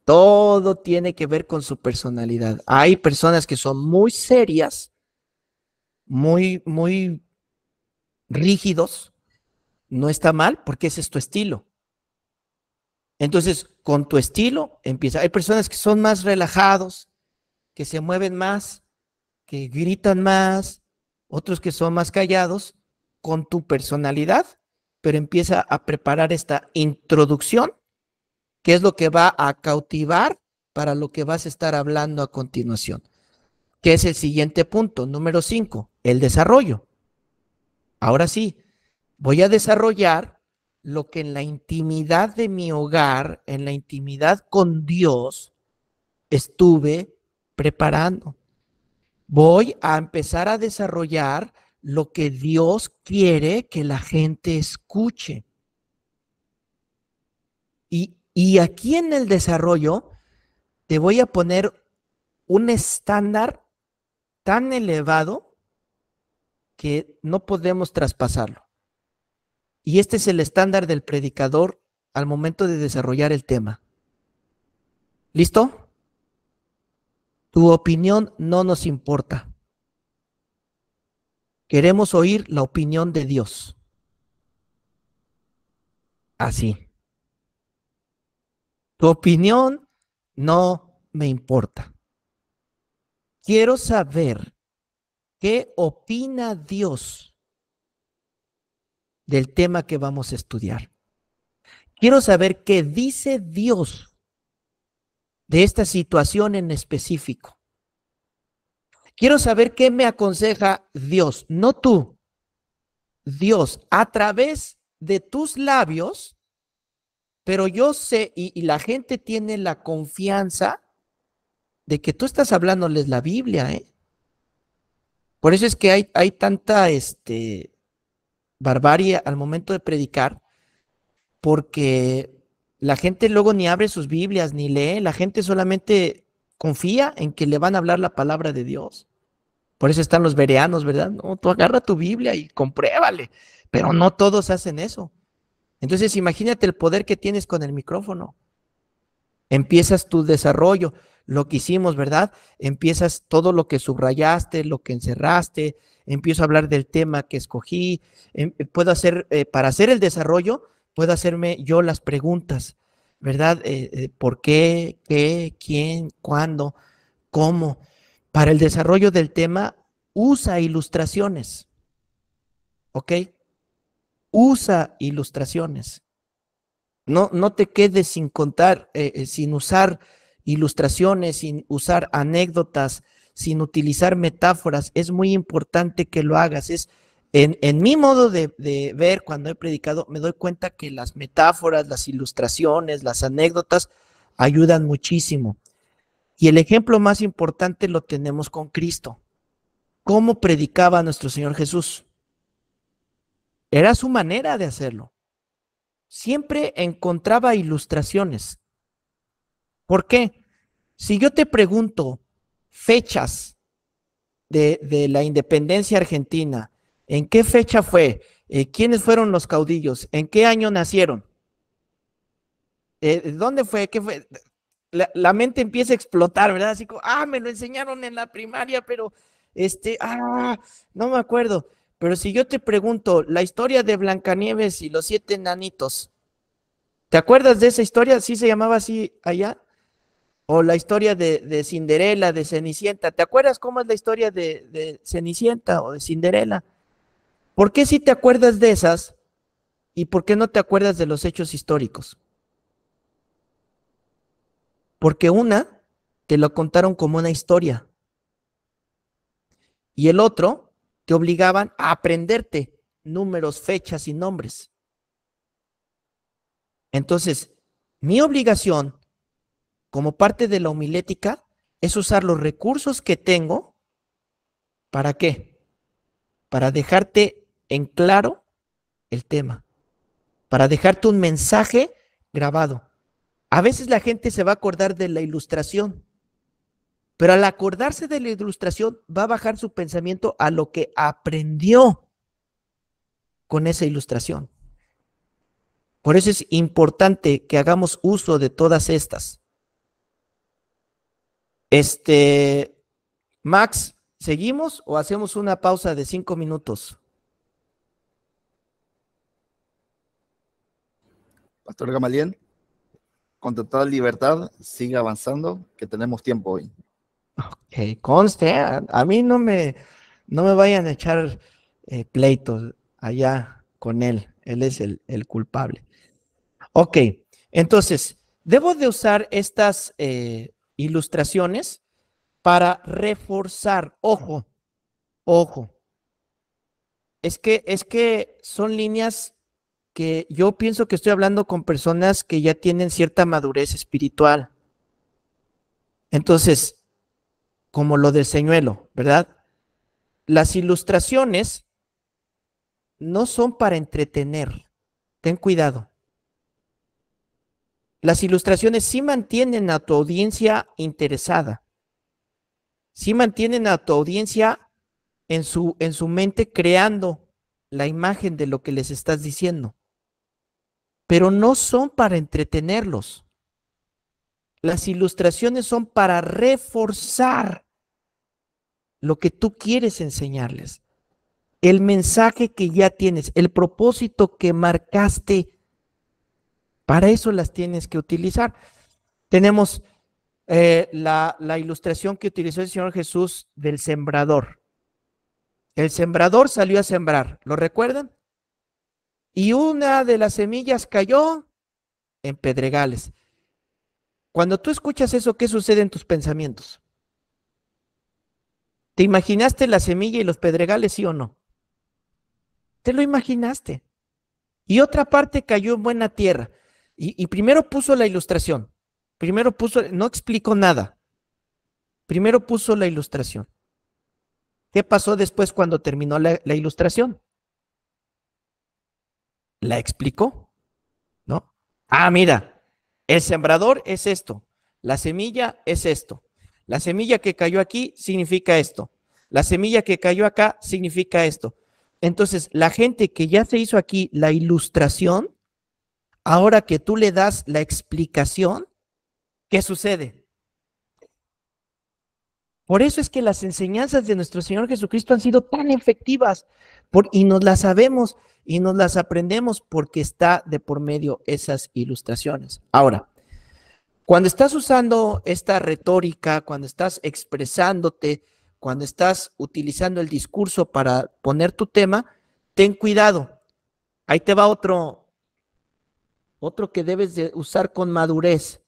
Todo tiene que ver con su personalidad. Hay personas que son muy serias, muy rígidos. No está mal porque ese es tu estilo. Entonces, con tu estilo empieza. Hay personas que son más relajados, que se mueven más, que gritan más, otros que son más callados, con tu personalidad, pero empieza a preparar esta introducción, que es lo que va a cautivar para lo que vas a estar hablando a continuación, que es el siguiente punto, número 5, el desarrollo. Ahora sí, voy a desarrollar lo que en la intimidad de mi hogar, en la intimidad con Dios, estuve preparando. Voy a empezar a desarrollar lo que Dios quiere que la gente escuche. Y aquí en el desarrollo te voy a poner un estándar tan elevado que no podemos traspasarlo. Y este es el estándar del predicador al momento de desarrollar el tema. ¿Listo? Tu opinión no nos importa. Queremos oír la opinión de Dios. Así. Tu opinión no me importa. Quiero saber qué opina Dios del tema que vamos a estudiar. Quiero saber qué dice Dios de esta situación en específico. Quiero saber qué me aconseja Dios, no tú. Dios, a través de tus labios, pero yo sé, y la gente tiene la confianza de que tú estás hablándoles la Biblia, ¿eh? Por eso es que hay tanta barbarie al momento de predicar, porque la gente luego ni abre sus Biblias, ni lee, la gente solamente confía en que le van a hablar la palabra de Dios. Por eso están los bereanos, ¿verdad? No, tú agarra tu Biblia y compruébale, pero no todos hacen eso. Entonces imagínate el poder que tienes con el micrófono. Empiezas tu desarrollo, lo que hicimos, ¿verdad? Empiezas todo lo que subrayaste, lo que encerraste, empiezo a hablar del tema que escogí, puedo hacer, para hacer el desarrollo, puedo hacerme yo las preguntas, ¿verdad? ¿Por qué? ¿Qué? ¿Quién? ¿Cuándo? ¿Cómo? Para el desarrollo del tema, usa ilustraciones, ¿ok? Usa ilustraciones. No te quedes sin contar, sin usar ilustraciones, sin usar anécdotas, sin utilizar metáforas. Es muy importante que lo hagas. En mi modo de ver cuando he predicado, me doy cuenta que las metáforas, las ilustraciones, las anécdotas ayudan muchísimo. Y el ejemplo más importante lo tenemos con Cristo. ¿Cómo predicaba nuestro Señor Jesús? Era su manera de hacerlo. Siempre encontraba ilustraciones. ¿Por qué? Si yo te pregunto fechas de la independencia argentina, ¿en qué fecha fue? ¿Quiénes fueron los caudillos? ¿En qué año nacieron? ¿Dónde fue? ¿Qué fue? La mente empieza a explotar, ¿verdad? Así como, me lo enseñaron en la primaria, pero no me acuerdo. Pero si yo te pregunto, la historia de Blancanieves y los 7 enanitos, ¿te acuerdas de esa historia? ¿Sí se llamaba así allá? O la historia de Cinderela, de Cenicienta. ¿Te acuerdas cómo es la historia de Cenicienta o de Cinderela? ¿Por qué sí te acuerdas de esas y por qué no te acuerdas de los hechos históricos? Porque una te lo contaron como una historia y el otro te obligaban a aprenderte números, fechas y nombres. Entonces, mi obligación como parte de la homilética es usar los recursos que tengo. ¿Para qué? Para dejarte en claro el tema, para dejarte un mensaje grabado. A veces la gente se va a acordar de la ilustración, pero al acordarse de la ilustración va a bajar su pensamiento a lo que aprendió con esa ilustración. Por eso es importante que hagamos uso de todas estas. Max, ¿seguimos o hacemos una pausa de 5 minutos? Pastor Gamaliel, con total libertad, sigue avanzando, que tenemos tiempo hoy. Ok, conste, a mí no me vayan a echar pleitos allá con él. Él es el culpable. Ok, entonces, debo de usar estas ilustraciones para reforzar. Ojo, es que son líneas que yo pienso que estoy hablando con personas que ya tienen cierta madurez espiritual. Entonces, como lo del señuelo, ¿verdad? Las ilustraciones no son para entretener. Ten cuidado. Las ilustraciones sí mantienen a tu audiencia interesada. Sí mantienen a tu audiencia en su mente creando la imagen de lo que les estás diciendo. Pero no son para entretenerlos. Las ilustraciones son para reforzar lo que tú quieres enseñarles. El mensaje que ya tienes, el propósito que marcaste, para eso las tienes que utilizar. Tenemos la ilustración que utilizó el Señor Jesús del sembrador. El sembrador salió a sembrar, ¿lo recuerdan? Y una de las semillas cayó en pedregales. Cuando tú escuchas eso, ¿qué sucede en tus pensamientos? ¿Te imaginaste la semilla y los pedregales, sí o no? Te lo imaginaste. Y otra parte cayó en buena tierra. Y primero puso la ilustración. No explicó nada. Primero puso la ilustración. ¿Qué pasó después cuando terminó la ilustración? La explicó, ¿no? Mira, el sembrador es esto. La semilla es esto. La semilla que cayó aquí significa esto. La semilla que cayó acá significa esto. Entonces, la gente que ya se hizo aquí la ilustración, ahora que tú le das la explicación, ¿qué sucede? Por eso es que las enseñanzas de nuestro Señor Jesucristo han sido tan efectivas y nos las sabemos y nos las aprendemos porque está de por medio esas ilustraciones. Ahora, cuando estás usando esta retórica, cuando estás expresándote, cuando estás utilizando el discurso para poner tu tema, ten cuidado. Ahí te va otro que debes de usar con madurez.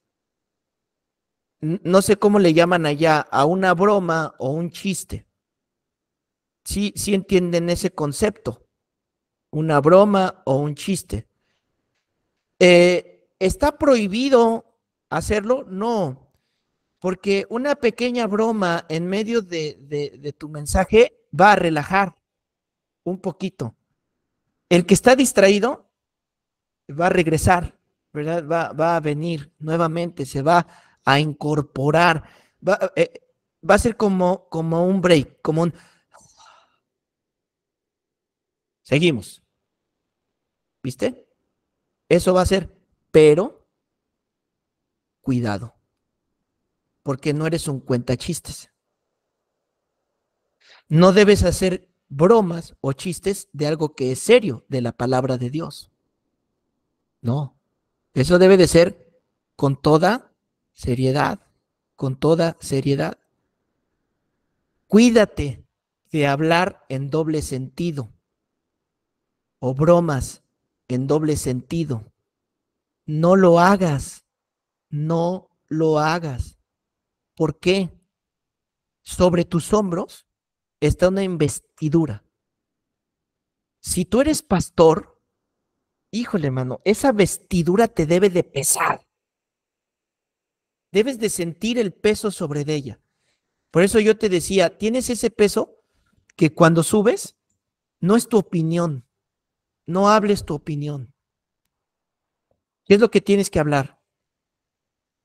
No sé cómo le llaman allá, a una broma o un chiste. Sí entienden ese concepto. Una broma o un chiste. ¿Está prohibido hacerlo? No, porque una pequeña broma en medio de tu mensaje va a relajar un poquito. El que está distraído va a regresar, ¿verdad? Va a venir nuevamente, se va a incorporar. va a ser como un break, como un... Seguimos. ¿Viste? Eso va a ser, pero cuidado, porque no eres un cuentachistes. No debes hacer bromas o chistes de algo que es serio, de la palabra de Dios. No, eso debe de ser con toda seriedad, con toda seriedad. Cuídate de hablar en doble sentido o bromas en doble sentido. No lo hagas, no lo hagas. ¿Por qué? Sobre tus hombros está una investidura. Si tú eres pastor, híjole, hermano, esa vestidura te debe de pesar. Debes de sentir el peso sobre de ella. Por eso yo te decía, tienes ese peso que cuando subes, no es tu opinión, no hables tu opinión. ¿Qué es lo que tienes que hablar?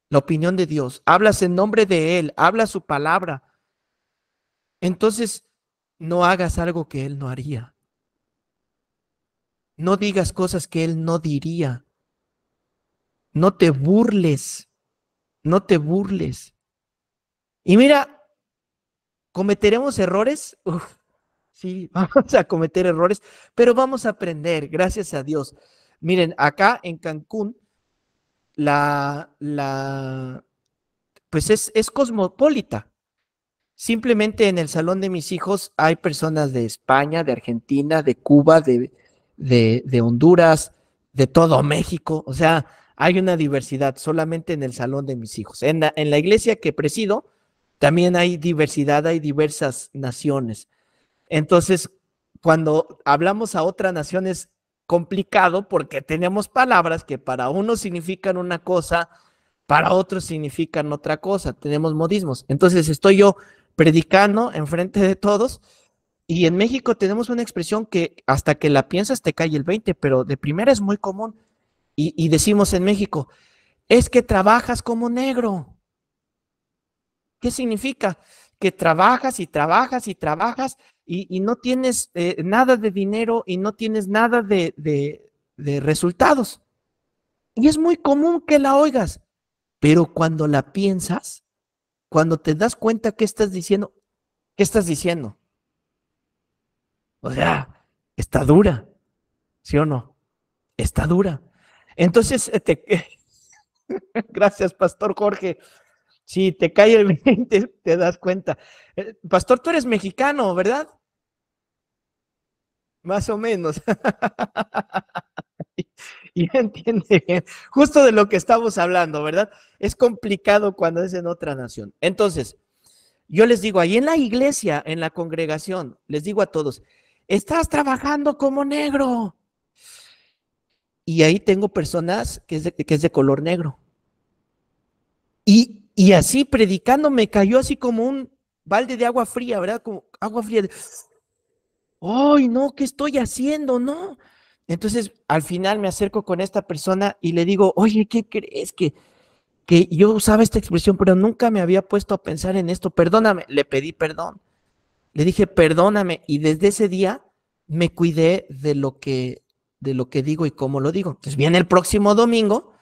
La opinión de Dios. Hablas en nombre de Él, hablas su palabra. Entonces, no hagas algo que Él no haría. No digas cosas que Él no diría. No te burles, no te burles. Y mira, ¿cometeremos errores? Uf, sí, vamos a cometer errores, pero vamos a aprender, gracias a Dios. Miren, acá en Cancún, pues es cosmopolita. Simplemente en el salón de mis hijos hay personas de España, de Argentina, de Cuba, de Honduras, de todo México. O sea, hay una diversidad solamente en el salón de mis hijos. En la iglesia que presido, también hay diversidad, hay diversas naciones. Entonces, cuando hablamos a otra nación es complicado porque tenemos palabras que para unos significan una cosa, para otros significan otra cosa, tenemos modismos. Entonces, estoy yo predicando enfrente de todos y en México tenemos una expresión que hasta que la piensas te cae el 20, pero de primera es muy común y decimos en México, es que trabajas como negro. ¿Qué significa? Que trabajas y trabajas y trabajas y no tienes nada de dinero y no tienes nada de resultados. Y es muy común que la oigas, pero cuando la piensas, cuando te das cuenta que estás diciendo, ¿qué estás diciendo? O sea, está dura, ¿sí o no? Está dura. Entonces, gracias, Pastor Jorge. Si te cae el 20, te das cuenta. Pastor, tú eres mexicano, ¿verdad? Más o menos. Y entiende bien, justo de lo que estamos hablando, ¿verdad? Es complicado cuando es en otra nación. Entonces, yo les digo, ahí en la iglesia, en la congregación, les digo a todos, estás trabajando como negro. Y ahí tengo personas que es de color negro. Y así predicando me cayó así como un balde de agua fría, ¿verdad? Como agua fría. ¡Ay, no! ¿Qué estoy haciendo? No. Entonces, al final me acerco con esta persona y le digo, oye, ¿qué crees? Que yo usaba esta expresión, pero nunca me había puesto a pensar en esto. Perdóname. Le pedí perdón. Le dije, perdóname. Y desde ese día me cuidé de lo que digo y cómo lo digo. Entonces, viene el próximo domingo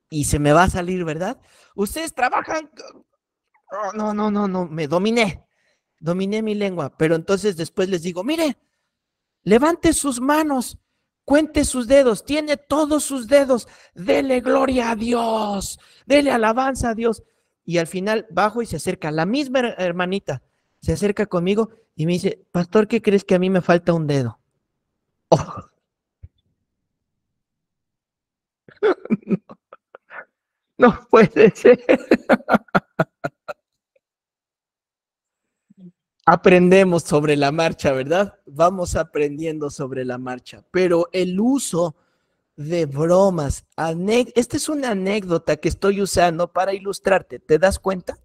y se me va a salir, ¿verdad? Ustedes trabajan. No, me dominé mi lengua, pero entonces después les digo, mire, levante sus manos, cuente sus dedos, tiene todos sus dedos, dele gloria a Dios, dele alabanza a Dios. Y al final bajo y se acerca, la misma hermanita, se acerca conmigo y me dice, pastor, ¿qué crees que a mí me falta un dedo? Oh. No puede ser. Aprendemos sobre la marcha, ¿verdad? Vamos aprendiendo sobre la marcha, pero el uso de bromas, esta es una anécdota que estoy usando para ilustrarte, ¿te das cuenta?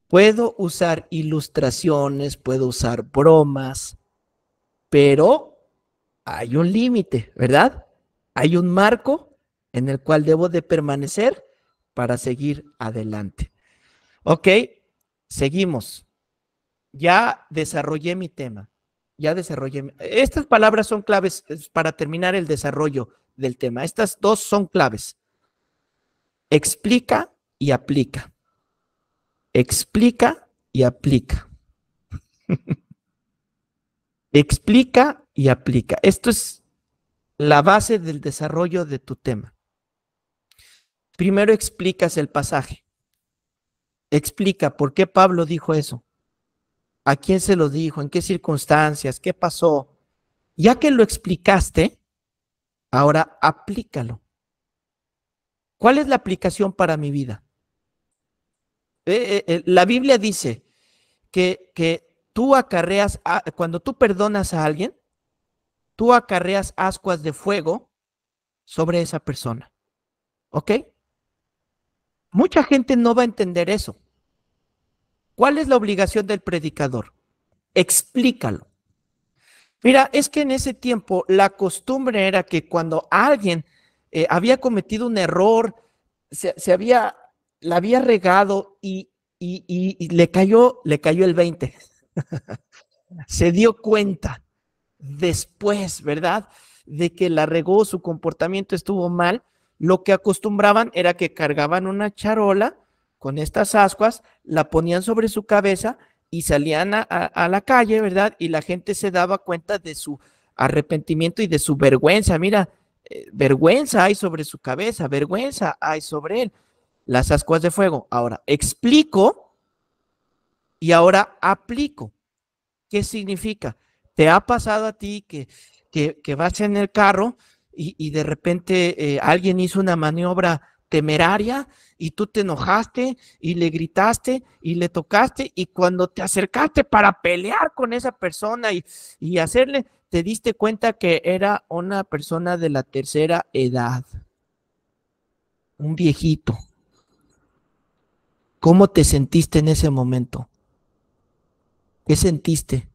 Puedo usar ilustraciones, puedo usar bromas, pero hay un límite, ¿verdad? Hay un marco en el cual debo de permanecer para seguir adelante. ¿Ok? Seguimos. Ya desarrollé mi tema. Estas palabras son claves para terminar el desarrollo del tema. Estas dos son claves. Explica y aplica. Explica y aplica. Explica y aplica. Esto es la base del desarrollo de tu tema. Primero explicas el pasaje. Explica por qué Pablo dijo eso. ¿A quién se lo dijo? ¿En qué circunstancias? ¿Qué pasó? Ya que lo explicaste, ahora aplícalo. ¿Cuál es la aplicación para mi vida? La Biblia dice que tú acarreas, cuando tú perdonas a alguien, tú acarreas ascuas de fuego sobre esa persona. ¿Ok? Mucha gente no va a entender eso. ¿Cuál es la obligación del predicador? Explícalo. Mira, es que en ese tiempo la costumbre era que cuando alguien había cometido un error, la había regado y le cayó el 20. Se dio cuenta después, ¿verdad? De que la regó, su comportamiento estuvo mal. Lo que acostumbraban era que cargaban una charola con estas ascuas, la ponían sobre su cabeza y salían a la calle, ¿verdad? Y la gente se daba cuenta de su arrepentimiento y de su vergüenza. Mira, vergüenza hay sobre su cabeza, vergüenza hay sobre él. Las ascuas de fuego. Ahora, explico y ahora aplico. ¿Qué significa? ¿Te ha pasado a ti que vas en el carro y de repente alguien hizo una maniobra temeraria y tú te enojaste y le gritaste y le tocaste y cuando te acercaste para pelear con esa persona y hacerle, te diste cuenta que era una persona de la tercera edad, un viejito? ¿Cómo te sentiste en ese momento? ¿Qué sentiste?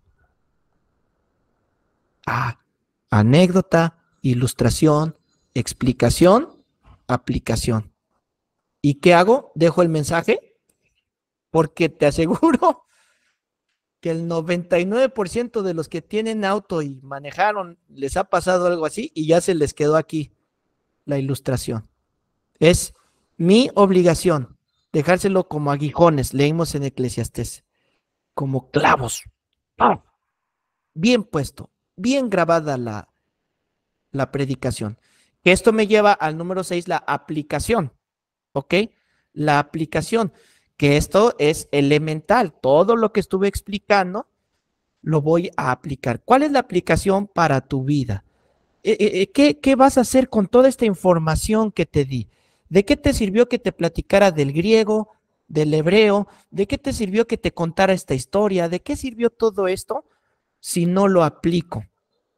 Anécdota, ilustración, explicación, aplicación. ¿Y qué hago? Dejo el mensaje porque te aseguro que el 99% de los que tienen auto y manejaron les ha pasado algo así y ya se les quedó aquí la ilustración. Es mi obligación dejárselo como aguijones, leímos en Eclesiastés, como clavos. ¡Pam! Bien puesto, bien grabada la predicación. Que esto me lleva al número 6, la aplicación. ¿Ok? La aplicación, que esto es elemental. Todo lo que estuve explicando lo voy a aplicar. ¿Cuál es la aplicación para tu vida? ¿Qué vas a hacer con toda esta información que te di? ¿De qué te sirvió que te platicara del griego, del hebreo? ¿De qué te sirvió que te contara esta historia? ¿De qué sirvió todo esto si no lo aplico?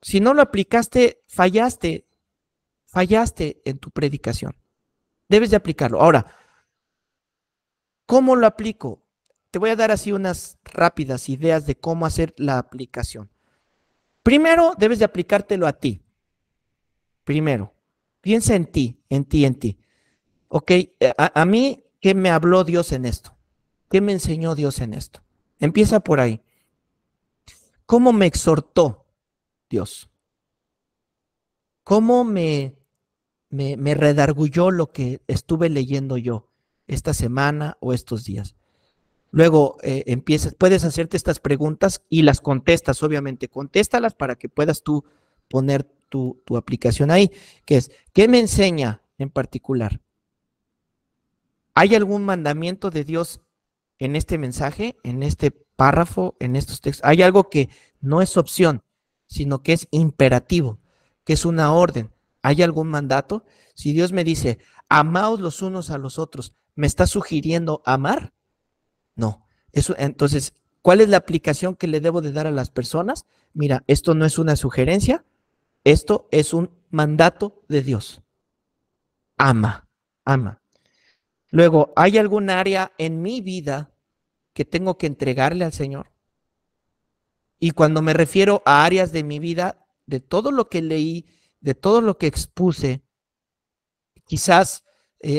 Si no lo aplicaste, fallaste en tu predicación. Debes de aplicarlo. Ahora, ¿cómo lo aplico? Te voy a dar así unas rápidas ideas de cómo hacer la aplicación. Primero, debes de aplicártelo a ti. Primero, piensa en ti, en ti, en ti. Ok, a mí, ¿qué me habló Dios en esto? ¿Qué me enseñó Dios en esto? Empieza por ahí. ¿Cómo me exhortó Dios? ¿Cómo me redarguyó lo que estuve leyendo yo esta semana o estos días? Luego puedes hacerte estas preguntas y las contestas, obviamente. Contéstalas para que puedas tú poner tu aplicación ahí, que es, ¿qué me enseña en particular? ¿Hay algún mandamiento de Dios en este mensaje, en este párrafo, en estos textos? ¿Hay algo que no es opción, sino que es imperativo, que es una orden? ¿Hay algún mandato? Si Dios me dice, amaos los unos a los otros, ¿me está sugiriendo amar? No. Entonces, ¿cuál es la aplicación que le debo de dar a las personas? Mira, esto no es una sugerencia, esto es un mandato de Dios. Ama, ama. Luego, ¿hay algún área en mi vida que tengo que entregarle al Señor? Y cuando me refiero a áreas de mi vida, de todo lo que leí, de todo lo que expuse, quizás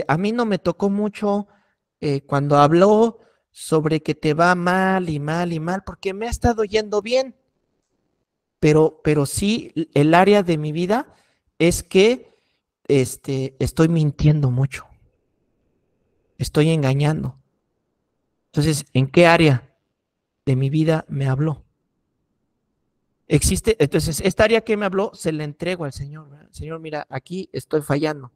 a mí no me tocó mucho cuando habló sobre que te va mal y mal y mal, porque me ha estado yendo bien. Pero sí, el área de mi vida es que estoy mintiendo mucho, estoy engañando. Entonces, ¿en qué área de mi vida me habló? Existe, entonces, esta área que me habló, se la entrego al Señor, ¿verdad? Señor, mira, aquí estoy fallando.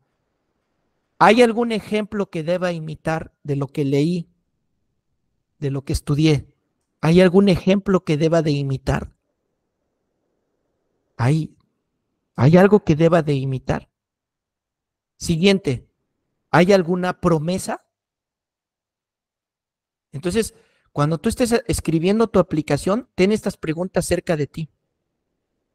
¿Hay algún ejemplo que deba imitar de lo que leí, de lo que estudié? ¿Hay algún ejemplo que deba de imitar? ¿Hay algo que deba de imitar? Siguiente, ¿hay alguna promesa? Entonces, cuando tú estés escribiendo tu aplicación, ten estas preguntas cerca de ti.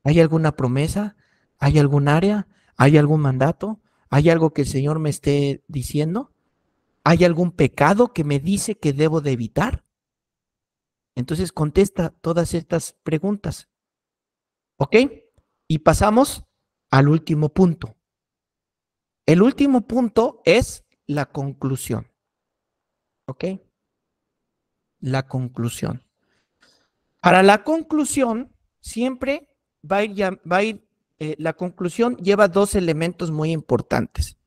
¿Hay alguna promesa? ¿Hay algún área? ¿Hay algún mandato? ¿Hay algo que el Señor me esté diciendo? ¿Hay algún pecado que me dice que debo de evitar? Entonces contesta todas estas preguntas. ¿Ok? Y pasamos al último punto. El último punto es la conclusión. ¿Ok? La conclusión. Para la conclusión, siempre la conclusión lleva dos elementos muy importantes.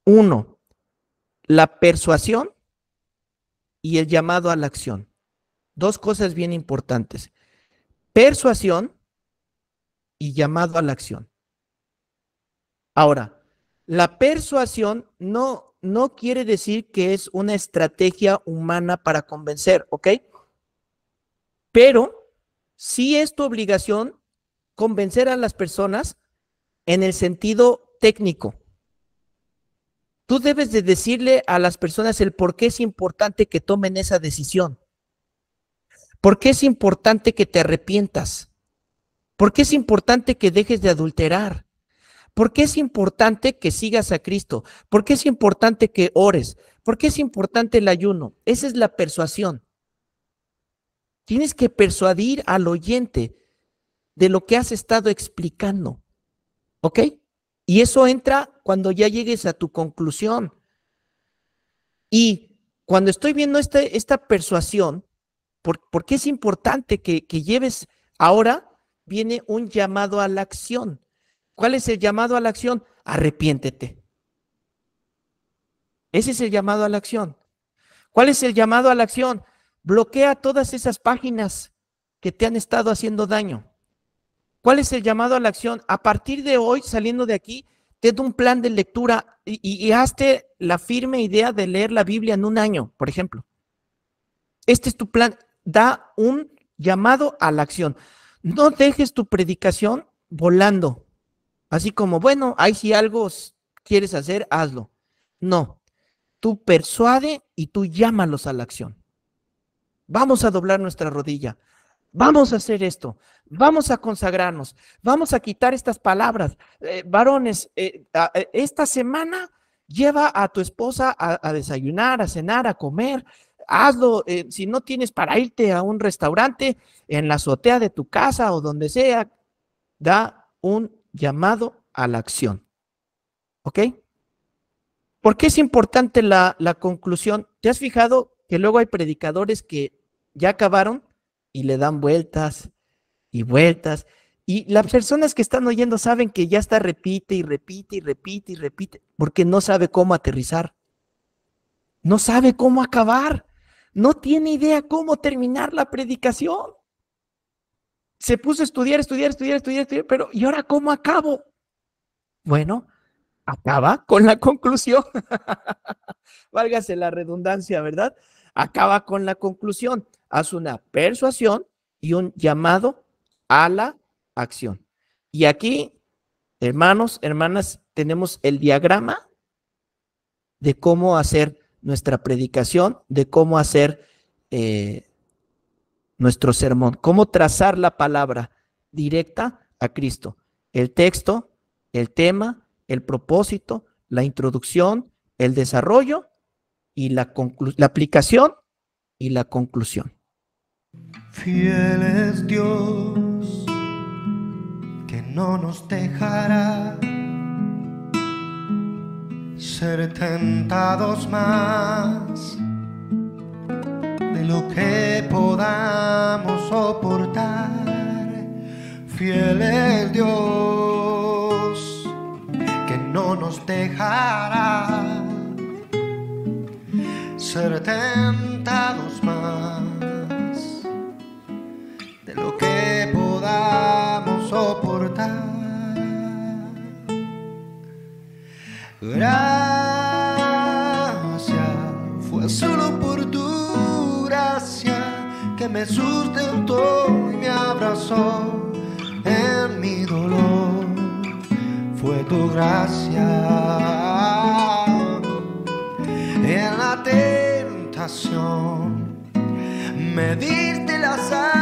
Uno, la persuasión y el llamado a la acción. Dos cosas bien importantes. Persuasión y llamado a la acción. Ahora, la persuasión no quiere decir que es una estrategia humana para convencer, ¿ok? Pero sí es tu obligación convencer a las personas en el sentido técnico. Tú debes de decirle a las personas el por qué es importante que tomen esa decisión. ¿Por qué es importante que te arrepientas? ¿Por qué es importante que dejes de adulterar? ¿Por qué es importante que sigas a Cristo? ¿Por qué es importante que ores? ¿Por qué es importante el ayuno? Esa es la persuasión. Tienes que persuadir al oyente de lo que has estado explicando. ¿Ok? Y eso entra cuando ya llegues a tu conclusión. Y cuando estoy viendo esta persuasión, ¿por qué es importante que lleves ahora? Viene un llamado a la acción. ¿Cuál es el llamado a la acción? Arrepiéntete. Ese es el llamado a la acción. ¿Cuál es el llamado a la acción? Bloquea todas esas páginas que te han estado haciendo daño. ¿Cuál es el llamado a la acción? A partir de hoy, saliendo de aquí, te doy un plan de lectura y hazte la firme idea de leer la Biblia en un año, por ejemplo. Este es tu plan. Da un llamado a la acción. No dejes tu predicación volando. Así como, bueno, ahí si algo quieres hacer, hazlo. No, tú persuade y tú llámalos a la acción. Vamos a doblar nuestra rodilla. Vamos a hacer esto. Vamos a consagrarnos. Vamos a quitar estas palabras. Varones, esta semana lleva a tu esposa a desayunar, a cenar, a comer. Hazlo. Si no tienes para irte a un restaurante, en la azotea de tu casa o donde sea, da un llamado a la acción. ¿Ok? ¿Por qué es importante la conclusión? ¿Te has fijado que luego hay predicadores que ya acabaron y le dan vueltas y vueltas? Y las personas que están oyendo saben que ya está repite y repite y repite y repite, porque no sabe cómo aterrizar. No sabe cómo acabar. No tiene idea cómo terminar la predicación. Se puso a estudiar, pero ¿y ahora cómo acabo? Bueno, acaba con la conclusión. Válgase la redundancia, ¿verdad? Acaba con la conclusión. Haz una persuasión y un llamado a la acción. Y aquí, hermanos, hermanas, tenemos el diagrama de cómo hacer nuestra predicación, de cómo hacer nuestro sermón, cómo trazar la palabra directa a Cristo. El texto, el tema, el propósito, la introducción, el desarrollo y la aplicación y la conclusión. Fiel es Dios, que no nos dejará ser tentados más lo que podamos soportar. Fiel es Dios, que no nos dejará ser tentados más de lo que podamos soportar. Gracias, fue solo por tu gracia que me sustentó y me abrazó en mi dolor. Fue tu gracia en la tentación, me diste la salvación.